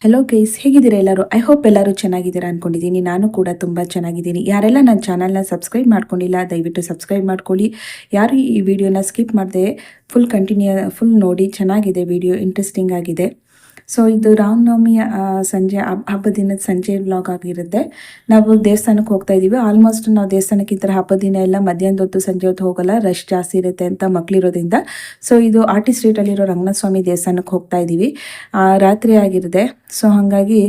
Hello guys, ಹೇಗಿದ್ದೀರಾ ಎಲ್ಲರೂ? I hope ಎಲ್ಲರೂ ಚೆನ್ನಾಗಿದ್ದೀರಾ ಅನ್ಕೊಂಡಿದ್ದೀನಿ. ನಾನು ಕೂಡ ತುಂಬ ಚೆನ್ನಾಗಿದ್ದೀನಿ. ಯಾರೆಲ್ಲ ನನ್ನ ಚಾನಲ್ನ ಸಬ್ಸ್ಕ್ರೈಬ್ ಮಾಡ್ಕೊಂಡಿಲ್ಲ ದಯವಿಟ್ಟು ಸಬ್ಸ್ಕ್ರೈಬ್ ಮಾಡ್ಕೊಳ್ಳಿ. ಯಾರು ಈ ವಿಡಿಯೋನ ಸ್ಕಿಪ್ ಮಾಡದೆ ಫುಲ್ ನೋಡಿ. ಚೆನ್ನಾಗಿದೆ ವಿಡಿಯೋ, ಇಂಟ್ರೆಸ್ಟಿಂಗ್ ಆಗಿದೆ. ಸೊ ಇದು ರಾಮನವಮಿ ಸಂಜೆ ಹಬ್ಬದ ದಿನದ ಸಂಜೆ ವ್ಲಾಗ್ ಆಗಿರುತ್ತೆ. ನಾವು ದೇವಸ್ಥಾನಕ್ಕೆ ಹೋಗ್ತಾ ಇದ್ದೀವಿ. ಆಲ್ಮೋಸ್ಟ್ ನಾವು ದೇವಸ್ಥಾನಕ್ಕೆ ಈ ಥರ ಹಬ್ಬದ ದಿನ ಎಲ್ಲ ಮಧ್ಯಾಹ್ನದ ಹೊತ್ತು ಸಂಜೆ ಹೊತ್ತು ಹೋಗಲ್ಲ, ರಶ್ ಜಾಸ್ತಿ ಇರುತ್ತೆ ಅಂತ ಮಕ್ಕಳಿರೋದ್ರಿಂದ. ಸೊ ಇದು ಆರ್ ಟಿ ಸ್ಟ್ರೀಟಲ್ಲಿರೋ ರಂಗನಾಥ ಸ್ವಾಮಿ ದೇವಸ್ಥಾನಕ್ಕೆ ಹೋಗ್ತಾ ಇದ್ದೀವಿ. ರಾತ್ರಿ ಆಗಿರುತ್ತೆ. ಸೊ ಹಾಗಾಗಿ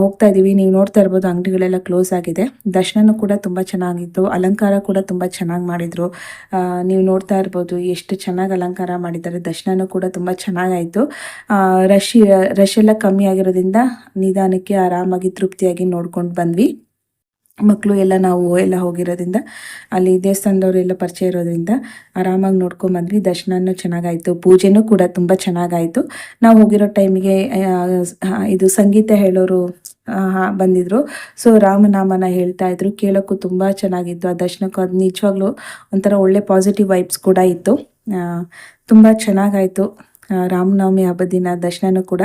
ಹೋಗ್ತಾ ಇದ್ದೀವಿ. ನೀವು ನೋಡ್ತಾ ಇರ್ಬೋದು ಅಂಗಡಿಗಳೆಲ್ಲ ಕ್ಲೋಸ್ ಆಗಿದೆ. ದರ್ಶನನೂ ಕೂಡ ತುಂಬ ಚೆನ್ನಾಗಿತ್ತು. ಅಲಂಕಾರ ಕೂಡ ತುಂಬ ಚೆನ್ನಾಗಿ ಮಾಡಿದರು. ನೀವು ನೋಡ್ತಾ ಇರ್ಬೋದು ಎಷ್ಟು ಚೆನ್ನಾಗಿ ಅಲಂಕಾರ ಮಾಡಿದ್ದಾರೆ. ದರ್ಶನನೂ ಕೂಡ ತುಂಬ ಚೆನ್ನಾಗಾಯಿತು. ರಶ್ ಎಲ್ಲ ಕಮ್ಮಿ ಆಗಿರೋದ್ರಿಂದ ನಿಧಾನಕ್ಕೆ ಆರಾಮಾಗಿ ತೃಪ್ತಿಯಾಗಿ ನೋಡ್ಕೊಂಡು ಬಂದ್ವಿ. ಮಕ್ಕಳು ಎಲ್ಲ ನಾವು ಎಲ್ಲ ಹೋಗಿರೋದ್ರಿಂದ ಅಲ್ಲಿ ದೇವಸ್ಥಾನದವರೆಲ್ಲ ಪರಿಚಯ ಇರೋದ್ರಿಂದ ಆರಾಮಾಗಿ ನೋಡ್ಕೊಂಡು ಬಂದ್ವಿ. ದರ್ಶನನೂ ಚೆನ್ನಾಗಾಯಿತು, ಪೂಜೆನೂ ಕೂಡ ತುಂಬ ಚೆನ್ನಾಗಾಯಿತು. ನಾವು ಹೋಗಿರೋ ಟೈಮಿಗೆ ಇದು ಸಂಗೀತ ಹೇಳೋರು ಬಂದಿದ್ರು. ಸೊ ರಾಮನಾಮನ ಹೇಳ್ತಾ ಇದ್ರು, ಕೇಳೋಕ್ಕೂ ತುಂಬ ಚೆನ್ನಾಗಿತ್ತು. ಆ ದರ್ಶನಕ್ಕೂ ಅದು ನಿಜವಾಗ್ಲೂ ಒಂಥರ ಒಳ್ಳೆ ಪಾಸಿಟಿವ್ ವೈಬ್ಸ್ ಕೂಡ ಇತ್ತು. ತುಂಬ ಚೆನ್ನಾಗಾಯಿತು. ರಾಮನವಮಿ ಹಬ್ಬದ ದಿನ ದರ್ಶನನೂ ಕೂಡ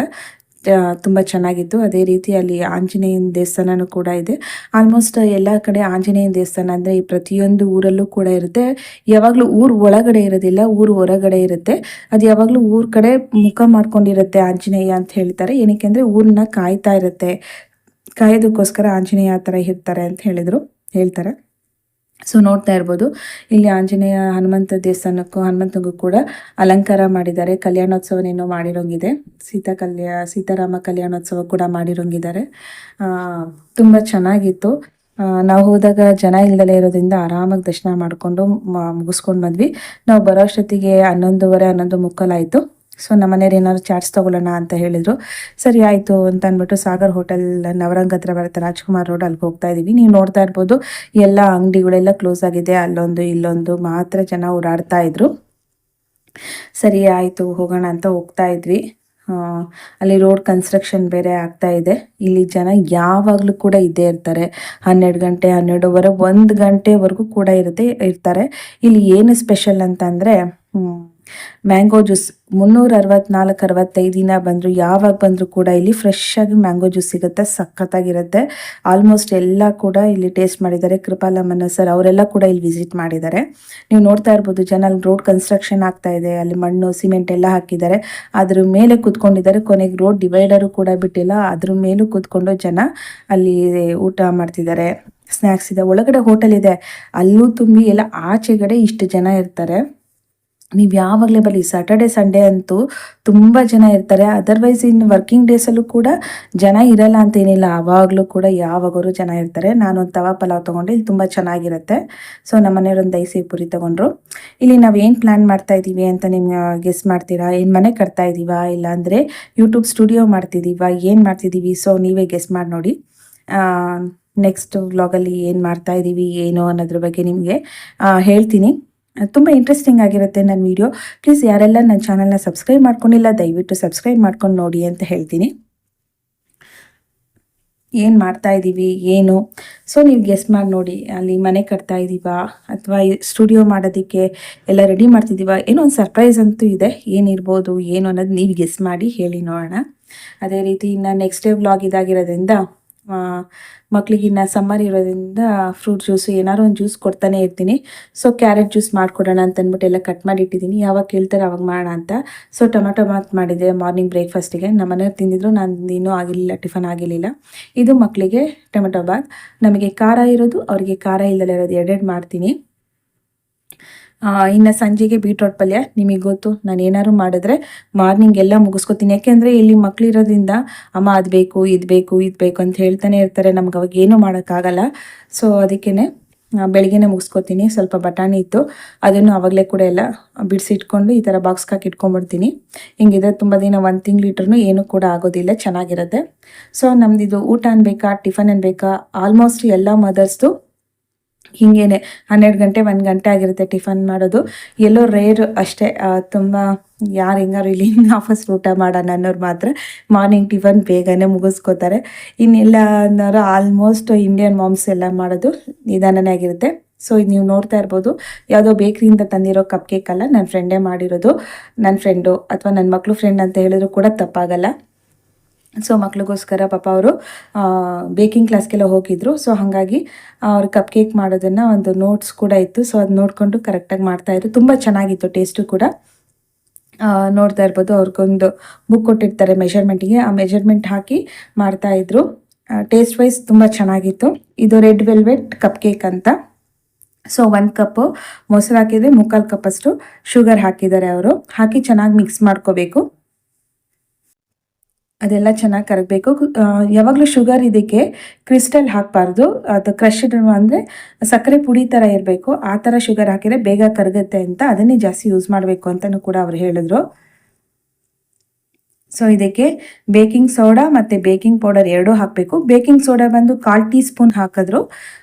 ತುಂಬ ಚೆನ್ನಾಗಿತ್ತು. ಅದೇ ರೀತಿ ಅಲ್ಲಿ ಆಂಜನೇಯನ ದೇವಸ್ಥಾನನೂ ಕೂಡ ಇದೆ. ಆಲ್ಮೋಸ್ಟ್ ಎಲ್ಲ ಕಡೆ ಆಂಜನೇಯನ ದೇವಸ್ಥಾನ ಅಂದರೆ ಈ ಪ್ರತಿಯೊಂದು ಊರಲ್ಲೂ ಕೂಡ ಇರುತ್ತೆ. ಯಾವಾಗಲೂ ಊರು ಒಳಗಡೆ ಇರೋದಿಲ್ಲ, ಊರು ಹೊರಗಡೆ ಇರುತ್ತೆ. ಅದು ಯಾವಾಗಲೂ ಊರ ಕಡೆ ಮುಖ ಮಾಡ್ಕೊಂಡಿರುತ್ತೆ ಆಂಜನೇಯ ಅಂತ ಹೇಳ್ತಾರೆ. ಏನಕ್ಕೆ ಅಂದರೆ ಊರನ್ನ ಕಾಯ್ತಾ ಇರುತ್ತೆ, ಕಾಯೋದಕ್ಕೋಸ್ಕರ ಆಂಜನೇಯ ಆ ಥರ ಇರ್ತಾರೆ ಅಂತ ಹೇಳ್ತಾರೆ. ಸೊ ನೋಡ್ತಾ ಇರ್ಬೋದು ಇಲ್ಲಿ ಆಂಜನೇಯ ಹನುಮಂತನಿಗೂ ಕೂಡ ಅಲಂಕಾರ ಮಾಡಿದ್ದಾರೆ. ಕಲ್ಯಾಣೋತ್ಸವನೇನೋ ಮಾಡಿರೋಂಗಿದೆ. ಸೀತಾರಾಮ ಕಲ್ಯಾಣೋತ್ಸವ ಕೂಡ ಮಾಡಿರೋಂಗಿದ್ದಾರೆ. ತುಂಬ ಚೆನ್ನಾಗಿತ್ತು. ನಾವು ಹೋದಾಗ ಜನ ಇಲ್ಲದಲೇ ಇರೋದ್ರಿಂದ ಆರಾಮಾಗಿ ದರ್ಶನ ಮಾಡಿಕೊಂಡು ಮುಗಿಸ್ಕೊಂಡು ಬಂದ್ವಿ. ನಾವು ಬರೋ ಅಷ್ಟೊತ್ತಿಗೆ 11:30 ಆಯಿತು. ಸೊ ನಮ್ಮ ಮನೆಯವ್ರು ಏನಾದ್ರು ಚಾಟ್ಸ್ ತೊಗೊಳ್ಳೋಣ ಅಂತ ಹೇಳಿದರು. ಸರಿ ಆಯಿತು ಅಂತ ಅಂದ್ಬಿಟ್ಟು ಸಾಗರ್ ಹೋಟೆಲ್ ನವರಂಗ್ ಹತ್ರ ಬರುತ್ತೆ, ರಾಜ್ಕುಮಾರ್ ರೋಡ್, ಅಲ್ಲಿಗೆ ಹೋಗ್ತಾ ಇದ್ದೀವಿ. ನೀವು ನೋಡ್ತಾ ಇರ್ಬೋದು ಎಲ್ಲ ಅಂಗಡಿಗಳೆಲ್ಲ ಕ್ಲೋಸ್ ಆಗಿದೆ. ಅಲ್ಲೊಂದು ಇಲ್ಲೊಂದು ಮಾತ್ರ ಜನ ಓಡಾಡ್ತಾ ಇದ್ರು. ಸರಿ ಆಯಿತು ಹೋಗೋಣ ಅಂತ ಹೋಗ್ತಾ ಇದ್ವಿ. ಅಲ್ಲಿ ರೋಡ್ ಕನ್ಸ್ಟ್ರಕ್ಷನ್ ಬೇರೆ ಆಗ್ತಾ ಇದೆ. ಇಲ್ಲಿ ಜನ ಯಾವಾಗಲೂ ಕೂಡ ಇದ್ದೇ ಇರ್ತಾರೆ. 12 ಗಂಟೆ 12:30 1 ಗಂಟೆವರೆಗೂ ಕೂಡ ಇರ್ತಾರೆ. ಇಲ್ಲಿ ಏನು ಸ್ಪೆಷಲ್ ಅಂತಂದರೆ ಮ್ಯಾಂಗೋ ಜ್ಯೂಸ್ 364-65 ದಿನ ಬಂದರೂ ಯಾವಾಗ ಬಂದರೂ ಕೂಡ ಇಲ್ಲಿ ಫ್ರೆಶ್ ಆಗಿ ಮ್ಯಾಂಗೋ ಜ್ಯೂಸ್ ಸಿಗುತ್ತೆ. ಸಖತ್ತಾಗಿರುತ್ತೆ. ಆಲ್ಮೋಸ್ಟ್ ಎಲ್ಲ ಕೂಡ ಇಲ್ಲಿ ಟೇಸ್ಟ್ ಮಾಡಿದ್ದಾರೆ. ಕೃಪಾಲಮ್ಮನ ಸರ್ ಅವರೆಲ್ಲ ಕೂಡ ಇಲ್ಲಿ ವಿಸಿಟ್ ಮಾಡಿದ್ದಾರೆ. ನೀವು ನೋಡ್ತಾ ಇರ್ಬೋದು ಜನ ಅಲ್ಲಿ ರೋಡ್ ಕನ್ಸ್ಟ್ರಕ್ಷನ್ ಆಗ್ತಾ ಇದೆ. ಅಲ್ಲಿ ಮಣ್ಣು ಸಿಮೆಂಟ್ ಎಲ್ಲ ಹಾಕಿದ್ದಾರೆ. ಅದ್ರ ಮೇಲೆ ಕೂತ್ಕೊಂಡಿದ್ದಾರೆ. ಕೊನೆಗೆ ರೋಡ್ ಡಿವೈಡರು ಕೂಡ ಬಿಟ್ಟಿಲ್ಲ, ಅದ್ರ ಮೇಲೂ ಕೂತ್ಕೊಂಡು ಜನ ಅಲ್ಲಿ ಊಟ ಮಾಡ್ತಿದ್ದಾರೆ. ಸ್ನ್ಯಾಕ್ಸ್ ಇದೆ, ಒಳಗಡೆ ಹೋಟೆಲ್ ಇದೆ, ಅಲ್ಲೂ ತುಂಬಿ ಎಲ್ಲ ಆಚೆಗಡೆ ಇಷ್ಟು ಜನ ಇರ್ತಾರೆ. ನೀವು ಯಾವಾಗಲೇ ಬರಲಿ, ಸ್ಯಾಟರ್ಡೆ ಸಂಡೇ ಅಂತೂ ತುಂಬ ಜನ ಇರ್ತಾರೆ. ಅದರ್ವೈಸ್ ಇನ್ನು ವರ್ಕಿಂಗ್ ಡೇಸಲ್ಲೂ ಕೂಡ ಜನ ಇರಲ್ಲ ಅಂತೇನಿಲ್ಲ, ಆವಾಗಲೂ ಕೂಡ ಯಾವಾಗಲೂ ಜನ ಇರ್ತಾರೆ. ನಾನೊಂದು ತವಾ ಪಲಾವ್ ತೊಗೊಂಡೆ, ಇಲ್ಲಿ ತುಂಬ ಚೆನ್ನಾಗಿರುತ್ತೆ. ಸೊ ನಮ್ಮ ಮನೆಯವ್ರೊಂದು ದೈಸೆ ಪುರಿ ತೊಗೊಂಡ್ರು. ಇಲ್ಲಿ ನಾವು ಏನು ಪ್ಲ್ಯಾನ್ ಮಾಡ್ತಾ ಇದ್ದೀವಿ ಅಂತ ನಿಮ್ಗೆ ಗೆಸ್ ಮಾಡ್ತೀರಾ? ಏನು ಮನೆ ಕಟ್ತಾ ಇದ್ದೀವಾ, ಇಲ್ಲಾಂದರೆ ಯೂಟ್ಯೂಬ್ ಸ್ಟುಡಿಯೋ ಮಾಡ್ತಿದ್ದೀವಾ, ಏನು ಮಾಡ್ತಿದ್ದೀವಿ? ಸೊ ನೀವೇ ಗೆಸ್ ಮಾಡಿ ನೋಡಿ. ನೆಕ್ಸ್ಟ್ ವ್ಲಾಗಲ್ಲಿ ಏನು ಮಾಡ್ತಾ ಇದ್ದೀವಿ ಏನು ಅನ್ನೋದ್ರ ಬಗ್ಗೆ ನಿಮಗೆ ಹೇಳ್ತೀನಿ. ತುಂಬ ಇಂಟ್ರೆಸ್ಟಿಂಗ್ ಆಗಿರುತ್ತೆ ನನ್ನ ವಿಡಿಯೋ. ಪ್ಲೀಸ್ ಯಾರೆಲ್ಲ ನನ್ನ ಚಾನಲ್ನ ಸಬ್ಸ್ಕ್ರೈಬ್ ಮಾಡ್ಕೊಂಡಿಲ್ಲ ದಯವಿಟ್ಟು ಸಬ್ಸ್ಕ್ರೈಬ್ ಮಾಡ್ಕೊಂಡು ನೋಡಿ ಅಂತ ಹೇಳ್ತೀನಿ. ಏನು ಮಾಡ್ತಾ ಇದ್ದೀವಿ ಏನು, ಸೊ ನೀವು ಗೆಸ್ ಮಾಡಿ ನೋಡಿ. ಅಲ್ಲಿ ಮನೆ ಕಟ್ತಾ ಇದ್ದೀವಾ ಅಥವಾ ಸ್ಟುಡಿಯೋ ಮಾಡೋದಕ್ಕೆ ಎಲ್ಲ ರೆಡಿ ಮಾಡ್ತಿದ್ದೀವಾ? ಏನೋ ಒಂದು ಸರ್ಪ್ರೈಸ್ ಅಂತೂ ಇದೆ. ಏನಿರ್ಬೋದು ಏನು ಅನ್ನೋದು ನೀವು ಗೆಸ್ ಮಾಡಿ ಹೇಳಿ ನೋಡೋಣ. ಅದೇ ರೀತಿ ಇನ್ನು ನೆಕ್ಸ್ಟ್ ಡೇ ವ್ಲಾಗ್ ಇದಾಗಿರೋದ್ರಿಂದ ಮಕ್ಕಳಿಗಿನ್ನ ಸಮ್ಮರ್ ಇರೋದ್ರಿಂದ ಫ್ರೂಟ್ ಜ್ಯೂಸು ಏನಾದ್ರು ಒಂದು ಜ್ಯೂಸ್ ಕೊಡ್ತಾನೆ ಇರ್ತೀನಿ. ಸೊ ಕ್ಯಾರೆಟ್ ಜ್ಯೂಸ್ ಮಾಡಿಕೊಡೋಣ ಅಂತ ಅಂದ್ಬಿಟ್ಟು ಎಲ್ಲ ಕಟ್ ಮಾಡಿ ಇಟ್ಟಿದ್ದೀನಿ. ಯಾವಾಗ ಕೇಳ್ತಾರೆ ಅವಾಗ ಮಾಡೋಣ ಅಂತ. ಸೊ ಟೊಮೆಟೊ ಬಾತ್ ಮಾಡಿದೆ ಮಾರ್ನಿಂಗ್ ಬ್ರೇಕ್ಫಾಸ್ಟಿಗೆ. ನಮ್ಮ ಮನೆಯವ್ರು ತಿಂದಿದ್ರು, ನಾನು ಇನ್ನೂ ಆಗಿರಲಿಲ್ಲ, ಟಿಫನ್ ಆಗಿರಲಿಲ್ಲ. ಇದು ಮಕ್ಕಳಿಗೆ ಟೊಮೆಟೊ ಬಾತ್. ನಮಗೆ ಖಾರ ಇರೋದು, ಅವರಿಗೆ ಖಾರ ಇಲ್ಲದಲ್ಲೇ ಇರೋದು ಎರಡೆರಡು ಮಾಡ್ತೀನಿ. ಇನ್ನು ಸಂಜೆಗೆ ಬೀಟ್ರೋಟ್ ಪಲ್ಯ. ನಿಮಗೆ ಗೊತ್ತು, ನಾನು ಏನಾದ್ರು ಮಾಡಿದ್ರೆ ಮಾರ್ನಿಂಗ್ ಎಲ್ಲ ಮುಗಿಸ್ಕೊತೀನಿ. ಯಾಕೆಂದರೆ ಇಲ್ಲಿ ಮಕ್ಕಳಿರೋದ್ರಿಂದ ಅಮ್ಮ ಅದು ಬೇಕು ಇದು ಬೇಕು ಇದು ಬೇಕು ಅಂತ ಹೇಳ್ತಾನೆ ಇರ್ತಾರೆ. ನಮ್ಗೆ ಅವಾಗ ಏನೂ ಮಾಡೋಕ್ಕಾಗಲ್ಲ. ಸೊ ಅದಕ್ಕೇ ಬೆಳಿಗ್ಗೆನೇ ಮುಗಿಸ್ಕೊತೀನಿ. ಸ್ವಲ್ಪ ಬಟಾಣಿ ಇತ್ತು, ಅದನ್ನು ಆವಾಗಲೇ ಕೂಡ ಎಲ್ಲ ಬಿಡಿಸಿಟ್ಕೊಂಡು ಈ ಥರ ಬಾಕ್ಸ್ಗೆ ಹಾಕಿ ಇಟ್ಕೊಂಡ್ಬಿಡ್ತೀನಿ. ಹಿಂಗಿದೆ ತುಂಬ ದಿನ, 1 ತಿಂಗಳಿಟ್ರೂ ಏನೂ ಕೂಡ ಆಗೋದಿಲ್ಲ, ಚೆನ್ನಾಗಿರುತ್ತೆ. ಸೊ ನಮ್ಮದಿದು ಊಟ ಅನ್ಬೇಕಾ ಟಿಫನ್ ಅನ್ಬೇಕಾ, ಆಲ್ಮೋಸ್ಟ್ ಎಲ್ಲ ಮದರ್ಸ್ದು ಹಿಂಗೇನೆ 12 ಗಂಟೆ 1 ಗಂಟೆ ಆಗಿರುತ್ತೆ ಟಿಫನ್ ಮಾಡೋದು. ಎಲ್ಲೋ ರೇರ್ ಅಷ್ಟೇ, ತುಂಬ ಯಾರು ಹೆಂಗಾರು ಇಲ್ಲಿ ಆಫೀಸ್ ಊಟ ಮಾಡೋಣ ಅನ್ನೋರು ಮಾತ್ರ ಮಾರ್ನಿಂಗ್ ಟಿಫನ್ ಬೇಗನೆ ಮುಗಿಸ್ಕೋತಾರೆ. ಇನ್ನೆಲ್ಲ ಅನ್ನೋರು ಆಲ್ಮೋಸ್ಟ್ ಇಂಡಿಯನ್ ಮಾಮ್ಸ್ ಎಲ್ಲ ಮಾಡೋದು ನಿಧಾನನೇ ಆಗಿರುತ್ತೆ. ಸೊ ಇದು ನೀವು ನೋಡ್ತಾ ಇರ್ಬೋದು, ಯಾವುದೋ ಬೇಕ್ರಿಯಿಂದ ತಂದಿರೋ ಕಪ್ ಕೇಕ್ ಅಲ್ಲ, ನನ್ನ ಫ್ರೆಂಡೇ ಮಾಡಿರೋದು. ನನ್ನ ಫ್ರೆಂಡು ಅಥವಾ ನನ್ನ ಮಕ್ಕಳು ಫ್ರೆಂಡ್ ಅಂತ ಹೇಳಿದ್ರು ಕೂಡ ತಪ್ಪಾಗಲ್ಲ. ಸೊ ಮಕ್ಳಿಗೋಸ್ಕರ ಪಾಪ ಅವರು ಬೇಕಿಂಗ್ ಕ್ಲಾಸ್ಗೆಲ್ಲ ಹೋಗಿದ್ರು. ಸೊ ಹಾಗಾಗಿ ಅವ್ರು ಕಪ್ ಕೇಕ್ ಮಾಡೋದನ್ನು ಒಂದು ನೋಟ್ಸ್ ಕೂಡ ಇತ್ತು. ಸೊ ಅದು ನೋಡಿಕೊಂಡು ಕರೆಕ್ಟಾಗಿ ಮಾಡ್ತಾಯಿದ್ರು. ತುಂಬ ಚೆನ್ನಾಗಿತ್ತು ಟೇಸ್ಟು ಕೂಡ. ನೋಡ್ತಾ ಇರ್ಬೋದು, ಅವ್ರಿಗೊಂದು ಬುಕ್ ಕೊಟ್ಟಿರ್ತಾರೆ ಮೆಷರ್ಮೆಂಟಿಗೆ, ಆ ಮೆಷರ್ಮೆಂಟ್ ಹಾಕಿ ಮಾಡ್ತಾಯಿದ್ರು. ಟೇಸ್ಟ್ ವೈಸ್ ತುಂಬ ಚೆನ್ನಾಗಿತ್ತು. ಇದು ರೆಡ್ ವೆಲ್ವೆಟ್ ಕಪ್ ಕೇಕ್ ಅಂತ. ಸೊ 1 ಕಪ್ಪು ಮೊಸರು ಹಾಕಿದರೆ 3/4 ಕಪ್ಪಷ್ಟು ಶುಗರ್ ಹಾಕಿದ್ದಾರೆ ಅವರು. ಹಾಕಿ ಚೆನ್ನಾಗಿ ಮಿಕ್ಸ್ ಮಾಡ್ಕೋಬೇಕು. ಅದೆಲ್ಲ ಚೆನ್ನಾಗಿ ಕರಗಬೇಕು. ಯಾವಾಗಲೂ ಶುಗರ್ ಇದಕ್ಕೆ ಕ್ರಿಸ್ಟಲ್ ಹಾಕಬಾರ್ದು, ಅದು ಕ್ರಶ್ಡ್ ಅಂದರೆ ಸಕ್ಕರೆ ಪುಡಿ ಥರ ಇರಬೇಕು. ಆ ಥರ ಶುಗರ್ ಹಾಕಿದರೆ ಬೇಗ ಕರಗುತ್ತೆ ಅಂತ, ಅದನ್ನೇ ಜಾಸ್ತಿ ಯೂಸ್ ಮಾಡಬೇಕು ಅಂತಲೂ ಕೂಡ ಅವ್ರು ಹೇಳಿದ್ರು. ಸೊ ಇದಕ್ಕೆ ಬೇಕಿಂಗ್ ಸೋಡಾ ಮತ್ತು ಬೇಕಿಂಗ್ ಪೌಡರ್ ಎರಡೂ ಹಾಕಬೇಕು. ಬೇಕಿಂಗ್ ಸೋಡಾ ಬಂದು 1/4 ಟೀ ಸ್ಪೂನ್ ಹಾಕಿದ್ರು,